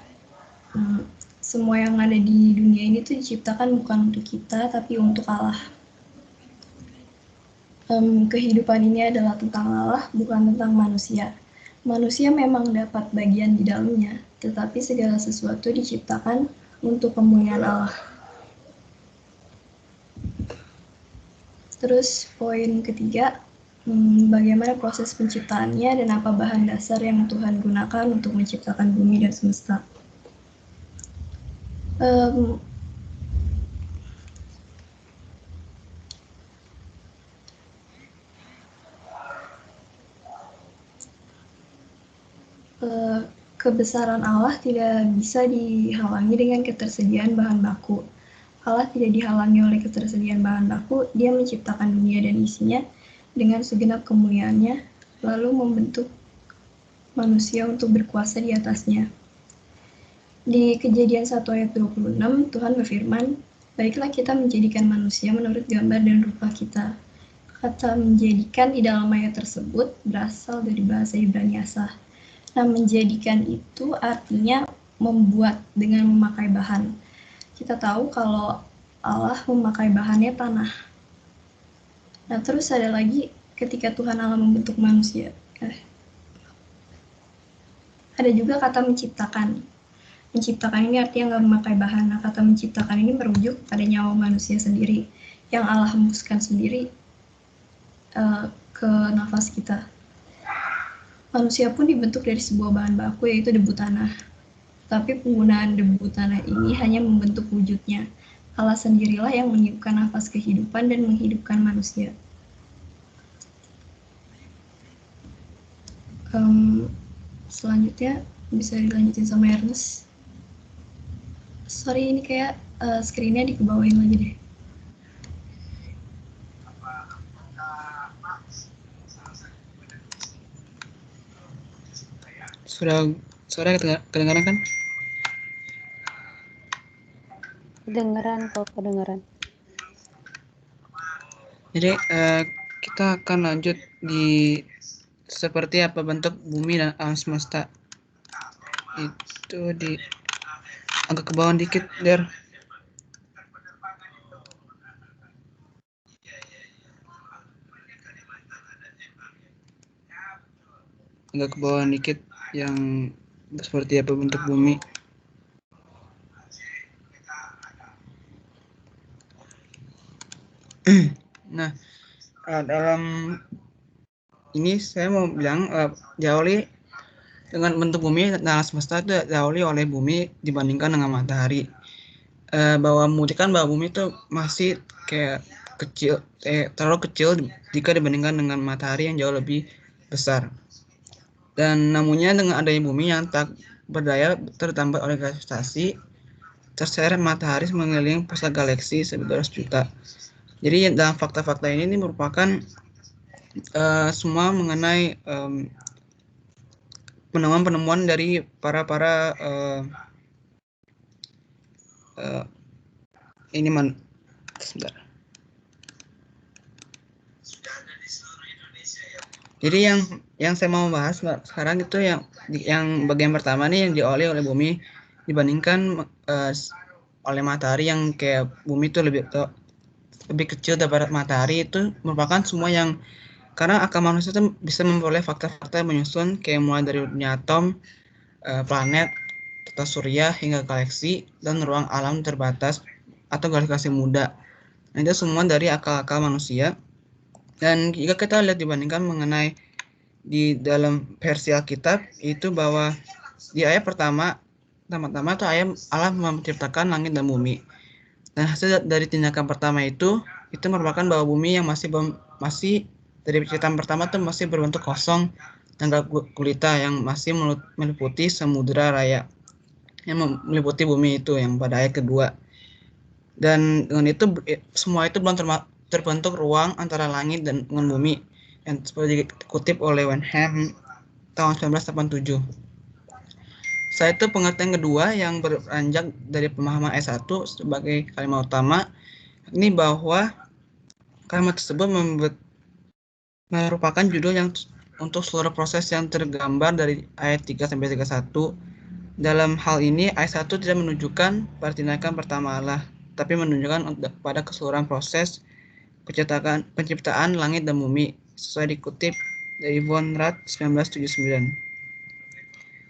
semua yang ada di dunia ini tuh diciptakan bukan untuk kita, tapi untuk Allah. Kehidupan ini adalah tentang Allah, bukan tentang manusia. Manusia memang dapat bagian di dalamnya, tetapi segala sesuatu diciptakan untuk kemuliaan Allah. Terus poin ketiga, bagaimana proses penciptaannya dan apa bahan dasar yang Tuhan gunakan untuk menciptakan bumi dan semesta. Kebesaran Allah tidak bisa dihalangi dengan ketersediaan bahan baku. Allah tidak dihalangi oleh ketersediaan bahan baku, Dia menciptakan dunia dan isinya dengan segenap kemuliaannya, lalu membentuk manusia untuk berkuasa di atasnya. Di Kejadian 1 ayat 26, Tuhan berfirman, baiklah kita menjadikan manusia menurut gambar dan rupa kita. Kata menjadikan di dalam ayat tersebut berasal dari bahasa Ibrani asah. Nah, menjadikan itu artinya membuat dengan memakai bahan. Kita tahu kalau Allah memakai bahannya tanah. Nah, terus ada lagi ketika Tuhan Allah membentuk manusia. Ada juga kata menciptakan. Menciptakan ini artinya nggak memakai bahan. Nah, kata menciptakan ini merujuk pada nyawa manusia sendiri yang Allah hembuskan sendiri ke nafas kita. Manusia pun dibentuk dari sebuah bahan baku, yaitu debu tanah. Tapi penggunaan debu tanah ini hanya membentuk wujudnya. Allah sendirilah yang meniupkan nafas kehidupan dan menghidupkan manusia. Selanjutnya bisa dilanjutin sama Ernest. Sorry, ini kayak screen-nya dikebawain lagi deh. Suara kedengaran kan? Kedengeran kok, kedengeran. Jadi kita akan lanjut di seperti apa bentuk bumi dan alam semesta. Itu di agak ke bawah dikit, Der. Agak ke bawah dikit yang seperti apa bentuk bumi. Nah, dalam ini saya mau bilang Jaoli dengan bentuk bumi dan alam semesta itu didahului oleh bumi dibandingkan dengan matahari. Bahwa membuktikan bahwa bumi itu masih kayak kecil, terlalu kecil jika dibandingkan dengan matahari yang jauh lebih besar. Dan namunnya dengan adanya bumi yang tak berdaya tertambat oleh gravitasi, terseret matahari mengelilingi pusat galaksi 12 juta. Jadi dalam fakta-fakta ini merupakan semua mengenai penemuan-penemuan dari para sebentar. Jadi yang saya mau bahas sekarang itu yang bagian pertama nih yang diolah oleh bumi dibandingkan oleh matahari, yang kayak bumi itu lebih kecil daripada matahari. Itu merupakan semua yang karena akal manusia itu bisa memperoleh fakta-fakta menyusun kayak mulai dari dunia atom, planet, tata surya hingga galaksi dan ruang alam terbatas atau galaksi muda. Nah, itu semua dari akal-akal manusia. Dan jika kita lihat dibandingkan mengenai di dalam versi Alkitab itu bahwa di ayat pertama tuh Allah menciptakan langit dan bumi. Dan hasil dari tindakan pertama itu merupakan bahwa bumi yang masih dari penciptaan pertama tuh masih berbentuk kosong dan gelap gulita yang masih meliputi samudera raya yang meliputi bumi itu yang pada ayat kedua. Dan dengan itu semua itu belum terbentuk ruang antara langit dan dengan bumi yang seperti dikutip oleh Wenham tahun 1987. Setelah itu pengertian kedua yang beranjak dari pemahaman ayat 1 sebagai kalimat utama, ini bahwa kalimat tersebut merupakan judul yang untuk seluruh proses yang tergambar dari ayat 3 sampai 31. Dalam hal ini ayat 1 tidak menunjukkan pada tindakan pertama Allah, tapi menunjukkan pada keseluruhan proses penciptaan langit dan bumi sesuai dikutip dari Von Rath 1979.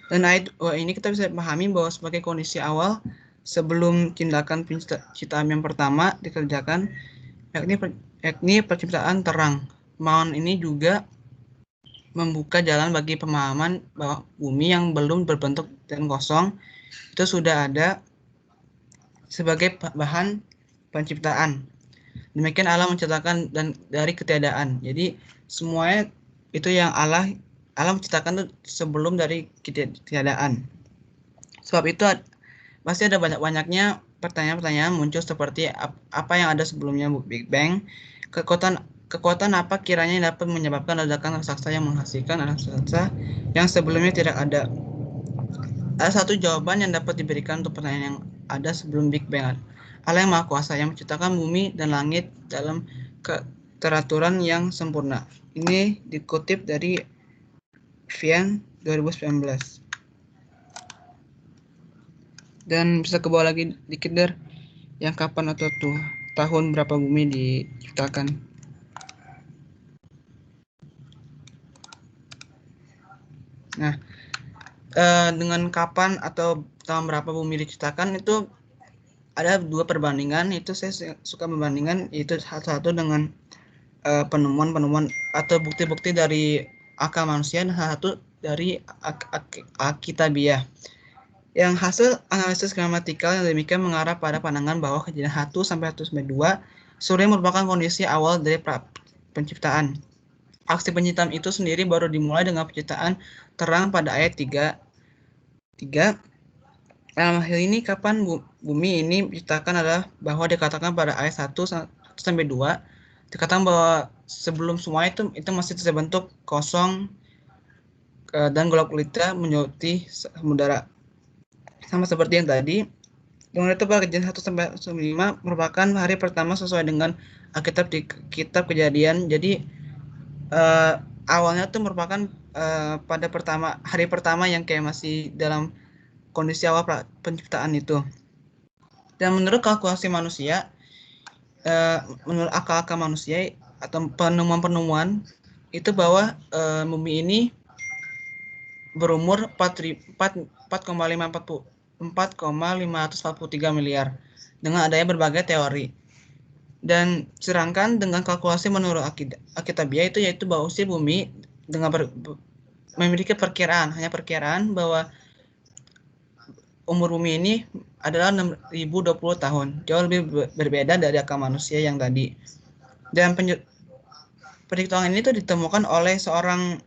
Dan ayat ini kita bisa pahami bahwa sebagai kondisi awal sebelum tindakan penciptaan yang pertama dikerjakan, yakni penciptaan terang. Pemahaman ini juga membuka jalan bagi pemahaman bahwa bumi yang belum berbentuk dan kosong itu sudah ada sebagai bahan penciptaan. Demikian Allah menciptakan dan dari ketiadaan. Jadi semuanya itu yang Allah menciptakan itu sebelum dari ketiadaan. Sebab itu pasti ada banyak-banyaknya pertanyaan-pertanyaan muncul seperti apa yang ada sebelumnya Big Bang, kekuatan apa kiranya yang dapat menyebabkan ledakan raksasa yang menghasilkan raksasa yang sebelumnya tidak ada. Ada satu jawaban yang dapat diberikan untuk pertanyaan yang ada sebelum Big Bang. Allah yang Maha Kuasa yang menciptakan bumi dan langit dalam keteraturan yang sempurna. Ini dikutip dari Vian 2019. Dan bisa ke bawah lagi dikit der, yang kapan atau tahun berapa bumi diciptakan. Nah, dengan kapan atau tahun berapa bumi diciptakan itu ada dua perbandingan. Itu saya suka membandingkan, itu satu dengan penemuan atau bukti-bukti dari akal manusia dan satu dari Alkitabiah. Yang hasil analisis gramatikal yang demikian mengarah pada pandangan bahwa kejadian 1 sampai 1/2 surya merupakan kondisi awal dari penciptaan. Aksi penciptaan itu sendiri baru dimulai dengan penciptaan terang pada ayat 3. Dalam hal ini kapan bumi ini diciptakan adalah bahwa dikatakan pada ayat 1 sampai 2 dikatakan bahwa sebelum semua itu masih terbentuk kosong dan gelap gulita menyeluruhi samudera. Sama seperti yang tadi, kemudian itu pada kejadian 1 sampai 5 merupakan hari pertama sesuai dengan Alkitab di kitab Kejadian. Jadi awalnya itu merupakan pada hari pertama yang kayak masih dalam kondisi awal penciptaan itu. Dan menurut kalkulasi manusia, menurut akal-akal manusia atau penemuan-penemuan itu bahwa bumi ini berumur 4,543 miliar dengan adanya berbagai teori. Dan sedangkan dengan kalkulasi menurut Alkitabiah itu yaitu bahwa usia bumi dengan memiliki hanya perkiraan bahwa umur bumi ini adalah 6020 tahun, jauh lebih berbeda dari akal manusia yang tadi. Dan perhitungan ini tuh ditemukan oleh seorang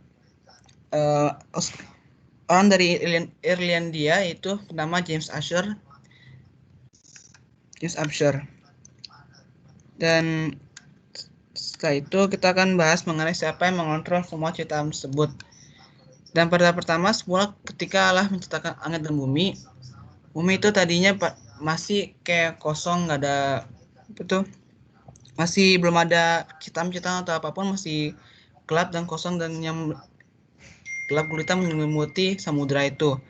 orang dari Irlandia, yaitu bernama James Ussher. Dan setelah itu kita akan bahas mengenai siapa yang mengontrol semua ciptaan tersebut. Dan pada pertama, semula ketika Allah menciptakan langit dan bumi itu tadinya masih kayak kosong, nggak ada masih belum ada ciptaan atau apapun, masih gelap dan kosong, dan yang gelap gulita menyelimuti samudra itu.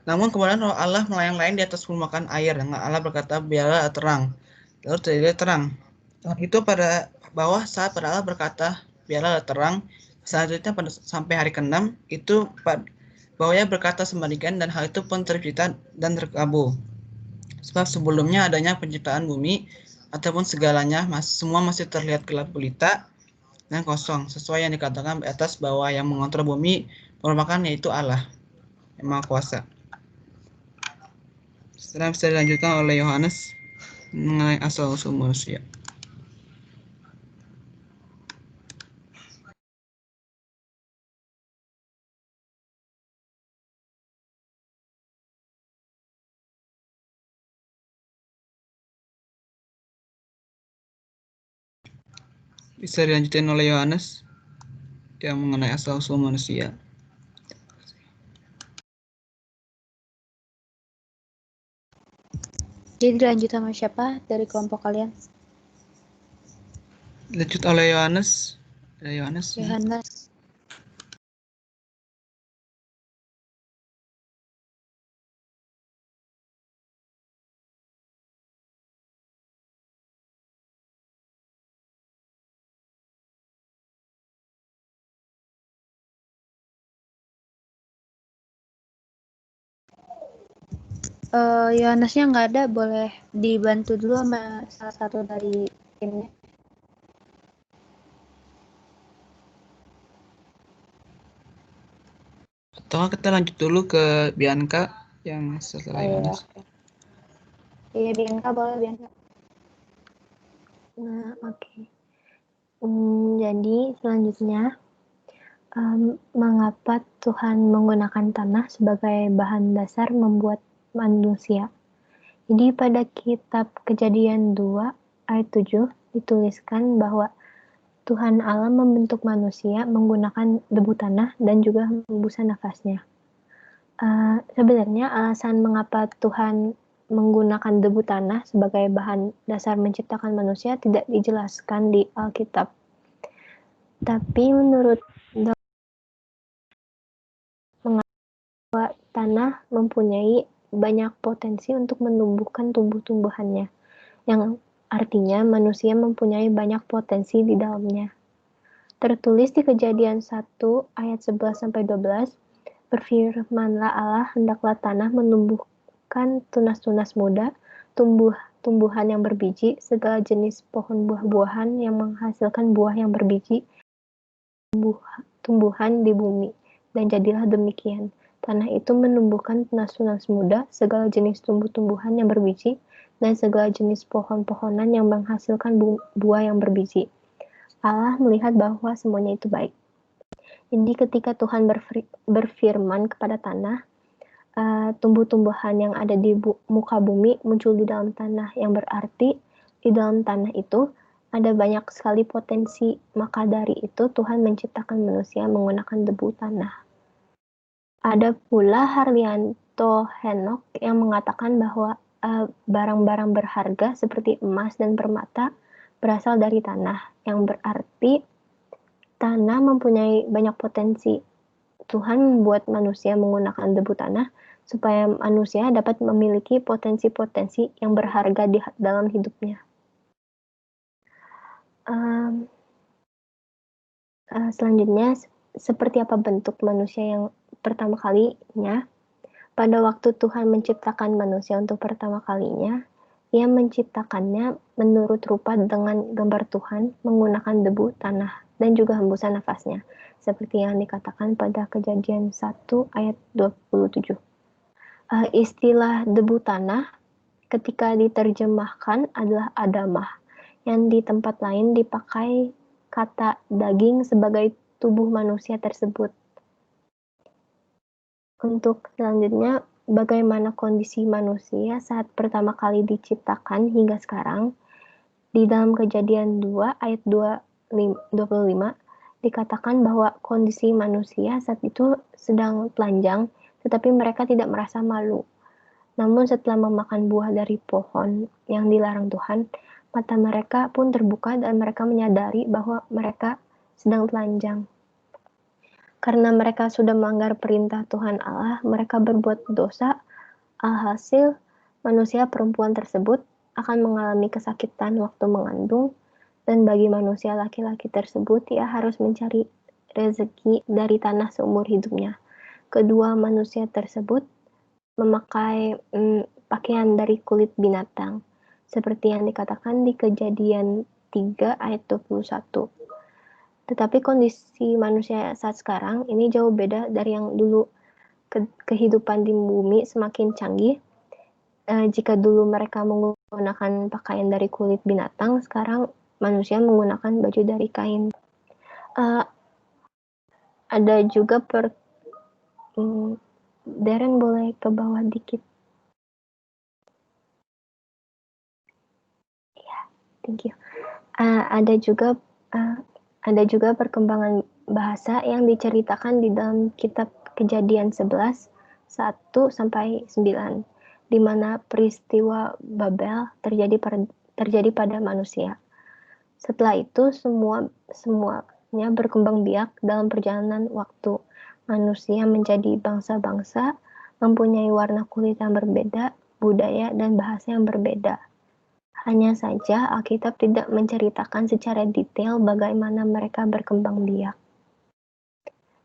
Namun kemudian roh Allah melayang-layang di atas permukaan air, dan Allah berkata, biarlah terang. Lalu terjadi terang. Dan itu pada bawah saat pada Allah berkata, biarlah terang. Selanjutnya sampai hari ke-6 itu bawahnya berkata sebaliknya, dan hal itu pun tercipta dan terkabul. Sebab sebelumnya adanya penciptaan bumi ataupun segalanya, semua masih terlihat gelap gulita dan kosong, sesuai yang dikatakan di atas bahwa yang mengontrol bumi merupakan yaitu Allah yang Maha Kuasa. Setelah bisa dilanjutkan oleh Yohanes mengenai asal-usul manusia. Bisa dilanjutin oleh Yohanes yang mengenai asal-usul manusia. Jadi dilanjut sama siapa dari kelompok kalian? Dilanjut oleh Yohanes. Yohanes. Yohanesnya nggak ada, boleh dibantu dulu sama salah satu dari timnya. Atau kita lanjut dulu ke Bianca yang setelah Yohanes. Iya, Bianca boleh, Bianca. Nah, oke. Jadi selanjutnya, mengapa Tuhan menggunakan tanah sebagai bahan dasar membuat manusia? Jadi pada kitab Kejadian 2 ayat 7 dituliskan bahwa Tuhan Allah membentuk manusia menggunakan debu tanah dan juga hembusan nafasnya. Sebenarnya alasan mengapa Tuhan menggunakan debu tanah sebagai bahan dasar menciptakan manusia tidak dijelaskan di Alkitab. Tapi menurut bahwa tanah mempunyai banyak potensi untuk menumbuhkan tumbuh-tumbuhannya, yang artinya manusia mempunyai banyak potensi di dalamnya. Tertulis di Kejadian 1 ayat 11-12, berfirmanlah Allah, hendaklah tanah menumbuhkan tunas-tunas muda, tumbuhan yang berbiji, segala jenis pohon buah-buahan yang menghasilkan buah yang berbiji, tumbuhan di bumi. Dan jadilah demikian. Tanah itu menumbuhkan tunas-tunas muda, segala jenis tumbuh-tumbuhan yang berbiji, dan segala jenis pohon-pohonan yang menghasilkan buah yang berbiji. Allah melihat bahwa semuanya itu baik. Jadi ketika Tuhan berfirman kepada tanah, tumbuh-tumbuhan yang ada di muka bumi muncul di dalam tanah, yang berarti di dalam tanah itu ada banyak sekali potensi. Maka dari itu Tuhan menciptakan manusia menggunakan debu tanah. Ada pula Harlianto Henok yang mengatakan bahwa barang-barang berharga seperti emas dan permata berasal dari tanah, yang berarti tanah mempunyai banyak potensi. Tuhan membuat manusia menggunakan debu tanah supaya manusia dapat memiliki potensi-potensi yang berharga di dalam hidupnya. Selanjutnya, seperti apa bentuk manusia yang pertama kalinya? Pada waktu Tuhan menciptakan manusia untuk pertama kalinya, Ia menciptakannya menurut rupa dengan gambar Tuhan menggunakan debu tanah. dan juga hembusan nafasnya, seperti yang dikatakan pada Kejadian 1 ayat 27. Istilah debu tanah ketika diterjemahkan adalah adamah, yang di tempat lain dipakai kata daging sebagai tubuh manusia tersebut. Untuk selanjutnya, bagaimana kondisi manusia saat pertama kali diciptakan hingga sekarang. Di dalam Kejadian 2 ayat 25 dikatakan bahwa kondisi manusia saat itu sedang telanjang, tetapi mereka tidak merasa malu. Namun setelah memakan buah dari pohon yang dilarang Tuhan, mata mereka pun terbuka dan mereka menyadari bahwa mereka sedang telanjang. Karena mereka sudah melanggar perintah Tuhan Allah, mereka berbuat dosa. Alhasil, manusia perempuan tersebut akan mengalami kesakitan waktu mengandung, dan bagi manusia laki-laki tersebut, ia harus mencari rezeki dari tanah seumur hidupnya. Kedua manusia tersebut memakai pakaian dari kulit binatang, seperti yang dikatakan di Kejadian 3 ayat 21. Tetapi kondisi manusia saat sekarang ini jauh beda dari yang dulu. Kehidupan di bumi semakin canggih. Jika dulu mereka menggunakan pakaian dari kulit binatang, sekarang manusia menggunakan baju dari kain. Ada juga Darren boleh ke bawah dikit. Ya, thank you. Ada juga perkembangan bahasa yang diceritakan di dalam kitab Kejadian 11, 1-9, di mana peristiwa Babel terjadi pada manusia. Setelah itu semuanya berkembang biak dalam perjalanan waktu. Manusia menjadi bangsa-bangsa, mempunyai warna kulit yang berbeda, budaya dan bahasa yang berbeda. Hanya saja Alkitab tidak menceritakan secara detail bagaimana mereka berkembang biak.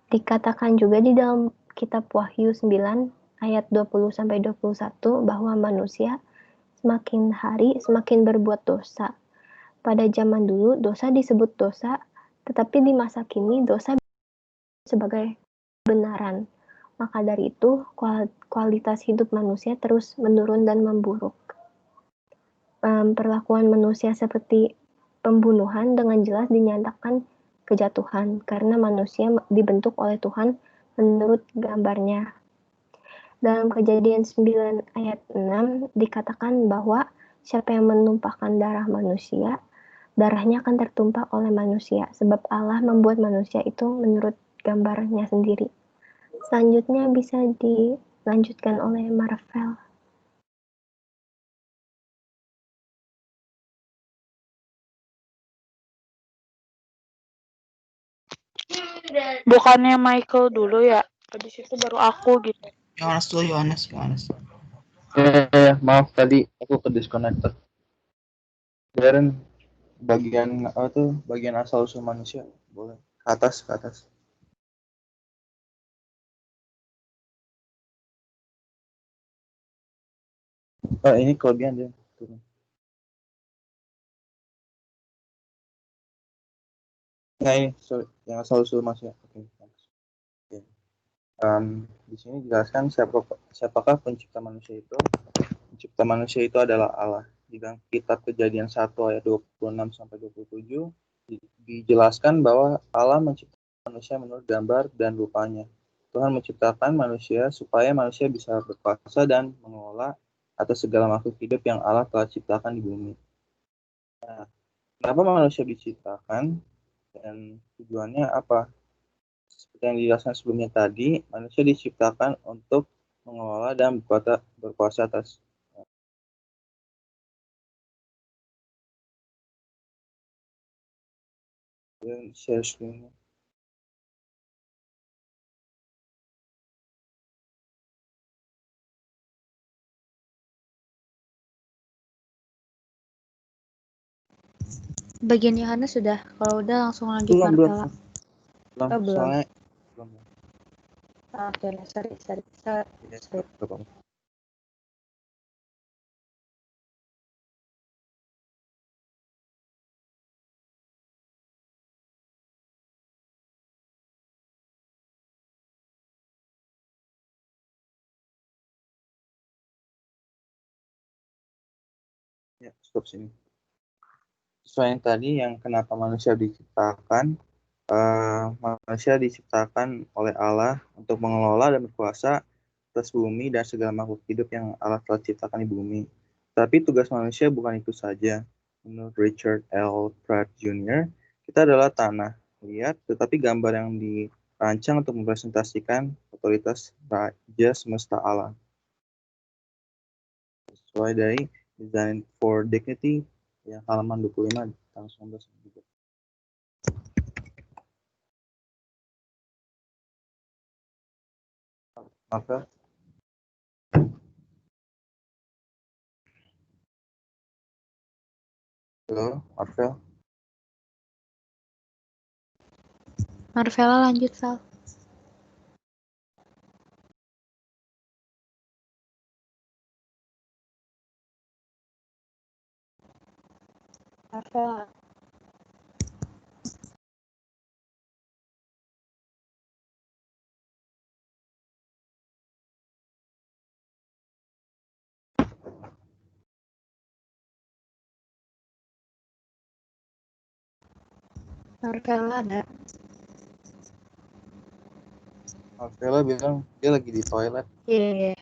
Dikatakan juga di dalam kitab Wahyu 9 ayat 20-21 bahwa manusia semakin hari semakin berbuat dosa. Pada zaman dulu dosa disebut dosa, tetapi di masa kini dosa sebagai kebenaran. Maka dari itu kualitas hidup manusia terus menurun dan memburuk. Perlakuan manusia seperti pembunuhan dengan jelas dinyatakan kejatuhan karena manusia dibentuk oleh Tuhan menurut gambarnya. Dalam Kejadian 9 ayat 6 dikatakan bahwa siapa yang menumpahkan darah manusia, darahnya akan tertumpah oleh manusia, sebab Allah membuat manusia itu menurut gambarnya sendiri. Selanjutnya bisa dilanjutkan oleh Marvel. Bukannya Michael dulu ya? Habis itu baru aku gitu. Yohanes dulu, Yohanes. Maaf tadi aku ke disconnected. Darren, bagian asal usul manusia boleh ke atas. Ini kelebihan dia turun. Nah ini yang asal usul manusia. Oke. Di sini jelaskan siapakah pencipta manusia itu. Pencipta manusia itu adalah Allah. Di dalam kitab Kejadian 1 ayat 26-27 dijelaskan bahwa Allah menciptakan manusia menurut gambar dan rupanya. Tuhan menciptakan manusia supaya manusia bisa berkuasa dan mengelola atas segala makhluk hidup yang Allah telah ciptakan di bumi. Nah, kenapa manusia diciptakan dan tujuannya apa? Seperti yang dijelaskan sebelumnya tadi, manusia diciptakan untuk mengelola dan berkuasa atas share screen. Bagian Yohanes sudah. Kalau udah langsung lanjut Belum. Marvella. Belum. Soalnya belum. Oke, sorry. Ya, stop sini. Sesuai yang tadi, yang kenapa manusia diciptakan, manusia diciptakan oleh Allah untuk mengelola dan berkuasa atas bumi dan segala makhluk hidup yang Allah telah ciptakan di bumi. Tapi tugas manusia bukan itu saja. Menurut Richard L. Pratt Jr., kita adalah tanah liat, tetapi gambar yang dirancang untuk mempresentasikan otoritas Raja Semesta Allah. Sesuai dari Design for Dignity yang halaman 25 tahun 1993. Maka halo, Marvel. Marvella lanjut, Val. Marvella. Marvella ada. Marvella bilang dia lagi di toilet. Iya.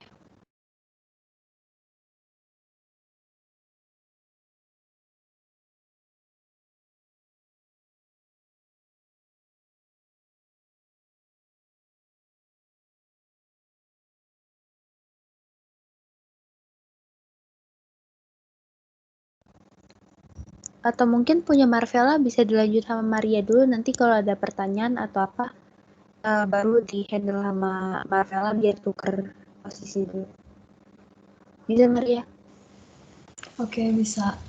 Atau mungkin punya Marvella bisa dilanjut sama Maria dulu, nanti kalau ada pertanyaan atau apa baru di handle sama Marvella biar tuker posisi dulu. Bisa Maria? Oke, bisa.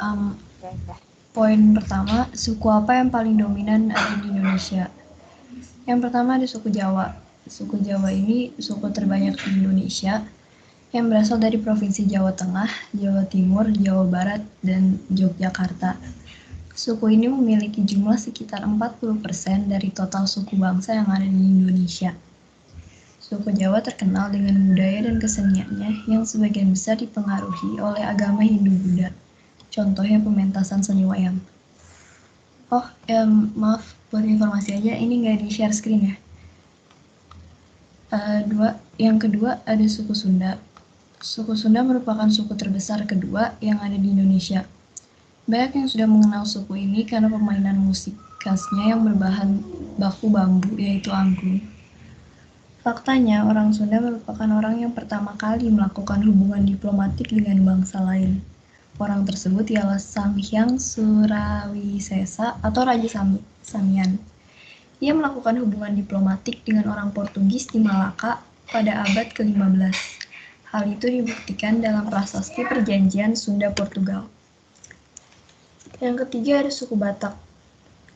Poin pertama, suku apa yang paling dominan ada di Indonesia? Yang pertama ada suku Jawa. Suku Jawa ini suku terbanyak di Indonesia yang berasal dari Provinsi Jawa Tengah, Jawa Timur, Jawa Barat, dan Yogyakarta. Suku ini memiliki jumlah sekitar 40% dari total suku bangsa yang ada di Indonesia. Suku Jawa terkenal dengan budaya dan keseniannya yang sebagian besar dipengaruhi oleh agama Hindu-Buddha. Contohnya pementasan seni wayang. Oh, maaf, buat informasi aja, ini nggak di-share screen ya. Yang kedua ada suku Sunda. Suku Sunda merupakan suku terbesar kedua yang ada di Indonesia. Banyak yang sudah mengenal suku ini karena permainan musik khasnya yang berbahan baku bambu, yaitu angklung. Faktanya, orang Sunda merupakan orang yang pertama kali melakukan hubungan diplomatik dengan bangsa lain. Orang tersebut ialah Sanghyang Surawisesa atau Raja Samian. Ia melakukan hubungan diplomatik dengan orang Portugis di Malaka pada abad ke-15. Hal itu dibuktikan dalam prasasti perjanjian Sunda-Portugal. Yang ketiga ada suku Batak.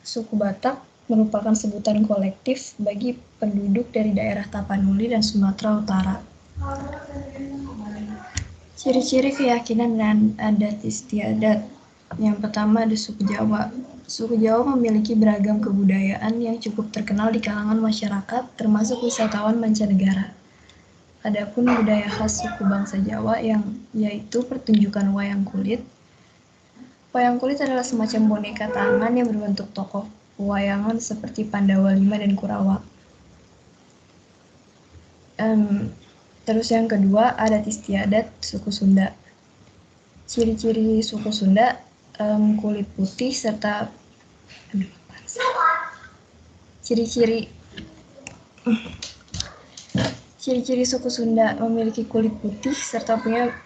Suku Batak merupakan sebutan kolektif bagi penduduk dari daerah Tapanuli dan Sumatera Utara. Ciri-ciri keyakinan dan adat istiadat. Yang pertama ada suku Jawa. Suku Jawa memiliki beragam kebudayaan yang cukup terkenal di kalangan masyarakat, termasuk wisatawan mancanegara. Adapun budaya khas suku bangsa Jawa yaitu pertunjukan wayang kulit. Wayang kulit adalah semacam boneka tangan yang berbentuk tokoh pewayangan seperti Pandawa V dan Kurawa. Terus yang kedua, adat istiadat suku Sunda. Ciri-ciri suku Sunda, kulit putih serta Ciri-ciri suku Sunda memiliki kulit putih serta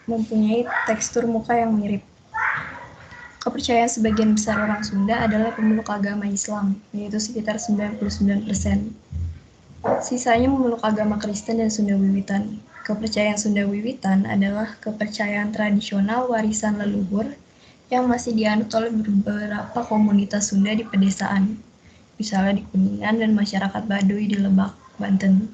mempunyai tekstur muka yang mirip. Kepercayaan sebagian besar orang Sunda adalah pemeluk agama Islam, yaitu sekitar 99%. Sisanya memeluk agama Kristen dan Sunda Wiwitan. Kepercayaan Sunda Wiwitan adalah kepercayaan tradisional warisan leluhur yang masih dianut oleh beberapa komunitas Sunda di pedesaan, misalnya di Kuningan dan masyarakat Baduy di Lebak, Banten.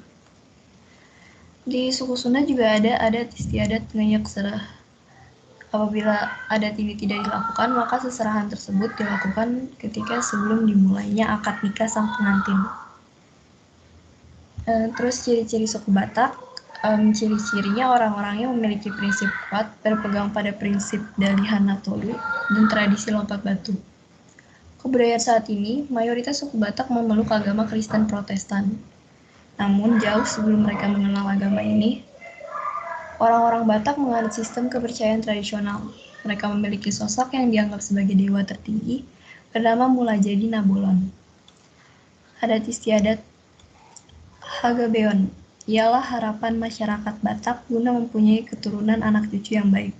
Di suku Sunda juga ada adat istiadat ngenyak serah. Apabila adat ini tidak dilakukan, maka seserahan tersebut dilakukan ketika sebelum dimulainya akad nikah sang pengantin. Terus ciri-ciri suku Batak, Ciri-cirinya orang-orangnya memiliki prinsip kuat, berpegang pada prinsip Dalihan Natolu, dan tradisi lompat batu. Kebudayaan saat ini, mayoritas suku Batak memeluk agama Kristen Protestan. Namun, jauh sebelum mereka mengenal agama ini, orang-orang Batak menganut sistem kepercayaan tradisional. Mereka memiliki sosok yang dianggap sebagai dewa tertinggi, bernama Mulajadi Nabolon. Adat istiadat Hagabeon ialah harapan masyarakat Batak guna mempunyai keturunan anak cucu yang baik.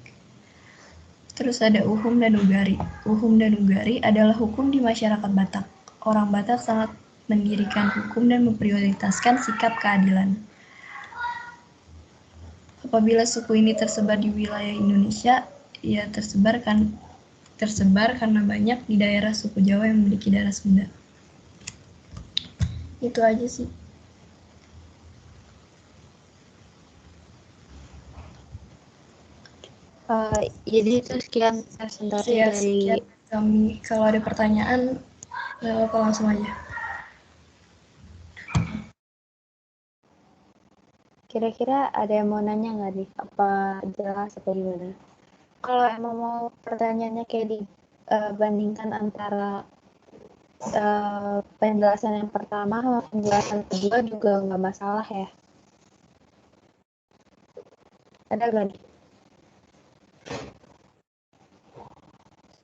Terus ada Uhum dan Ugari. Uhum dan Ugari adalah hukum di masyarakat Batak. Orang Batak sangat mendirikan hukum dan memprioritaskan sikap keadilan. Apabila suku ini tersebar di wilayah Indonesia, ia tersebar karena banyak di daerah suku Jawa yang memiliki darah Sunda. Itu aja sih. Jadi itu sekian presentasi Sekian dari kami. Kalau ada pertanyaan, langsung aja. kira-kira ada yang mau nanya nggak nih? Apa jelas apa gimana? Kalau emang mau pertanyaannya kayak dibandingkan antara penjelasan yang pertama sama penjelasan kedua juga nggak masalah ya. Ada nggak nih?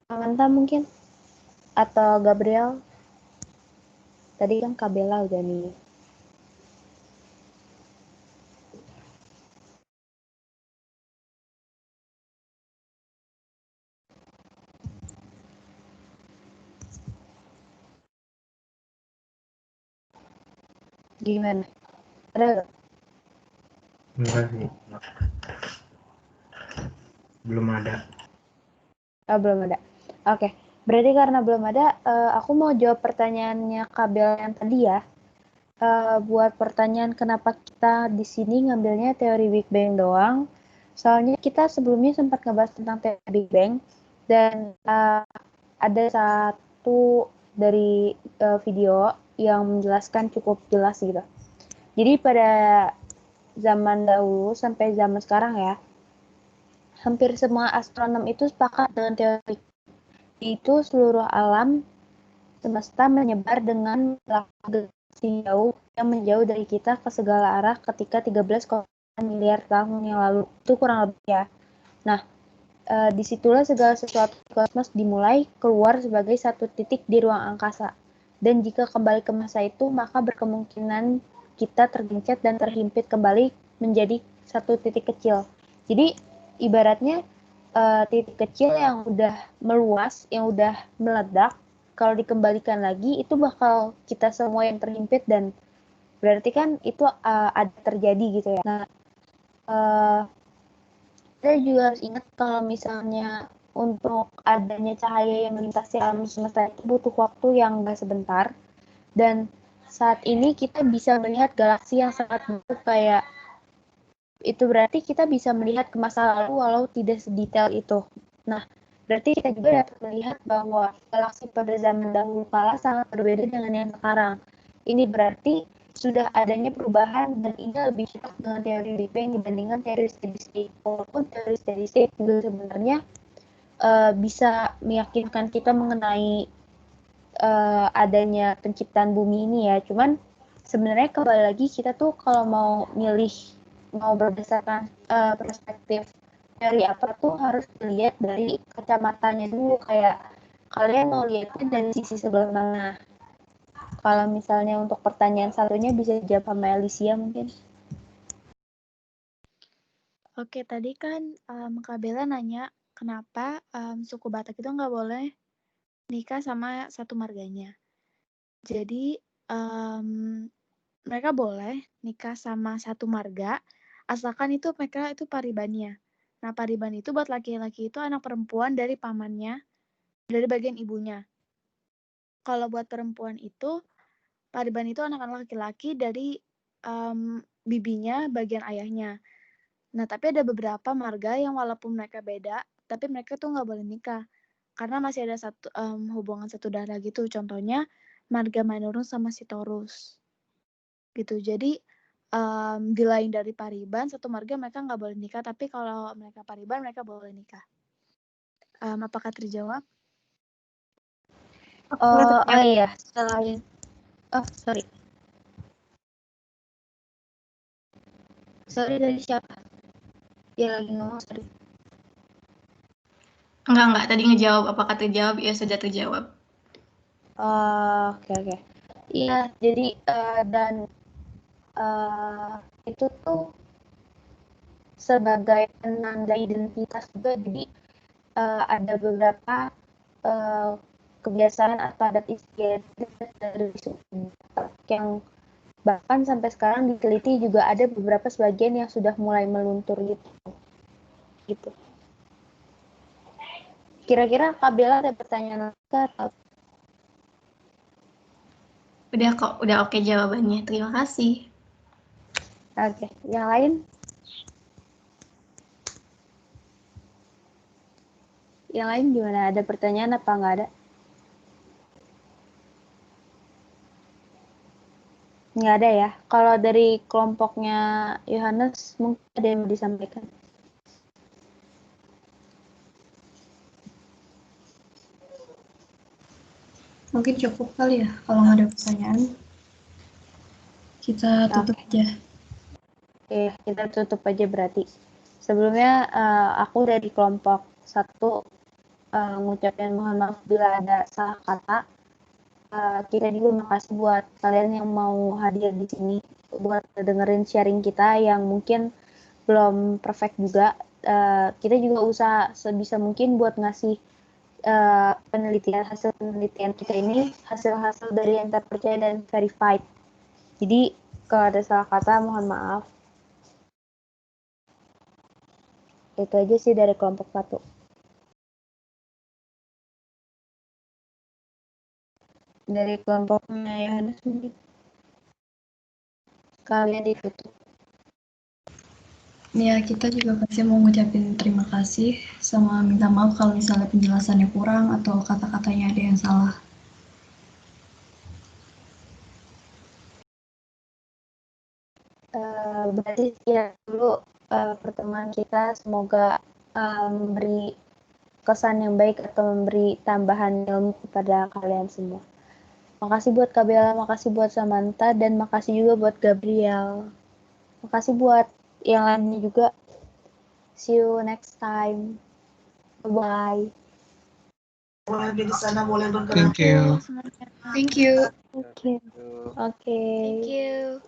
Samantha mungkin? Atau Gabriel? Tadi kan Kabela udah nih. Gimana? Ada nggak? Enggak sih. Belum ada. Oh, belum ada. Oke. Berarti karena belum ada, aku mau jawab pertanyaannya Kabel yang tadi ya. Buat pertanyaan kenapa kita di sini ngambilnya teori Big Bang doang. Soalnya kita sebelumnya sempat ngebahas tentang teori Big Bang dan ada satu dari video yang menjelaskan cukup jelas gitu. Jadi pada zaman dahulu sampai zaman sekarang ya, hampir semua astronom itu sepakat dengan teori itu seluruh alam semesta menyebar dengan galaksi jauh yang menjauh dari kita ke segala arah ketika 13,9 miliar tahun yang lalu. Itu kurang lebih ya. Nah, disitulah segala sesuatu di kosmos dimulai keluar sebagai satu titik di ruang angkasa. Dan jika kembali ke masa itu, maka berkemungkinan kita tergencet dan terhimpit kembali menjadi satu titik kecil. Jadi, ibaratnya titik kecil yang udah meluas, yang udah meledak, kalau dikembalikan lagi, itu bakal kita semua yang terhimpit dan berarti kan itu ada terjadi gitu ya. Nah, kita juga harus ingat kalau misalnya untuk adanya cahaya yang melintasi alam semesta itu butuh waktu yang gak sebentar. Dan saat ini kita bisa melihat galaksi yang sangat baru kayak itu berarti kita bisa melihat ke masa lalu walau tidak sedetail itu. Nah, berarti kita juga dapat melihat bahwa galaksi pada zaman dahulu kala sangat berbeda dengan yang sekarang. Ini berarti sudah adanya perubahan dan ini lebih cepat dengan teori Big Bang dibandingkan teori steady state. Walaupun teori steady state juga sebenarnya bisa meyakinkan kita mengenai adanya penciptaan bumi ini ya. Cuman sebenarnya kembali lagi kita tuh kalau mau milih mau berdasarkan perspektif teori apa tuh harus dilihat dari kacamatanya dulu, kayak kalian mau lihatnya dari sisi sebelah mana. Kalau misalnya untuk pertanyaan satunya bisa dijawab sama Alicia mungkin. Oke, tadi kan Kak Bella nanya kenapa suku Batak itu nggak boleh nikah sama satu marganya. Jadi mereka boleh nikah sama satu marga, asalkan itu mereka itu paribannya. Nah, pariban itu buat laki-laki itu anak perempuan dari pamannya, dari bagian ibunya. Kalau buat perempuan itu, pariban itu anak-anak laki-laki dari bibinya, bagian ayahnya. Nah, tapi ada beberapa marga yang walaupun mereka beda, tapi mereka tuh nggak boleh nikah. Karena masih ada satu hubungan satu darah gitu. Contohnya, marga Manurung sama Sitorus. Gitu. Jadi, di lain dari Pariban, satu marga mereka nggak boleh nikah, tapi kalau mereka Pariban mereka boleh nikah. Apakah terjawab? Oh iya, selain sorry dari siapa? Dia lagi ngomong, sorry. Enggak, tadi ngejawab apakah terjawab, ya sudah terjawab. Oke. Iya, jadi dan itu tuh sebagai penanda identitas juga, jadi ada beberapa kebiasaan atau adat istiadat dari suku Batak yang bahkan sampai sekarang diteliti juga ada beberapa sebagian yang sudah mulai meluntur gitu. Kira-kira Kak Bella ada pertanyaan atau? Udah kok, udah oke jawabannya. Terima kasih. Oke, yang lain? Yang lain gimana? Ada pertanyaan apa nggak ada? Nggak ada ya. Kalau dari kelompoknya Yohanes, mungkin ada yang mau disampaikan. Mungkin cukup kali ya, kalau nggak ada pertanyaan. Kita tutup aja. Oke, kita tutup aja berarti. Sebelumnya aku dari kelompok 1 ngucapin mohon maaf bila ada salah kata. Kita juga makasih buat kalian yang mau hadir di sini buat dengerin sharing kita yang mungkin belum perfect juga. Kita juga usaha sebisa mungkin buat ngasih hasil penelitian kita ini hasil-hasil dari yang terpercaya dan verified. Jadi kalau ada salah kata mohon maaf. Itu aja sih dari kelompok 1. Dari kelompoknya Yohanes mungkin kalian ditutup. Ya, kita juga pasti mau ngucapin terima kasih sama minta maaf kalau misalnya penjelasannya kurang atau kata-katanya ada yang salah. Berarti ya dulu pertemuan kita semoga memberi kesan yang baik atau memberi tambahan ilmu kepada kalian semua. Makasih buat Kak Bella, makasih buat Samantha, dan makasih juga buat Gabriel. Makasih buat yang lainnya juga. See you next time. Bye-bye. Thank you. Thank you. Oke. Thank you.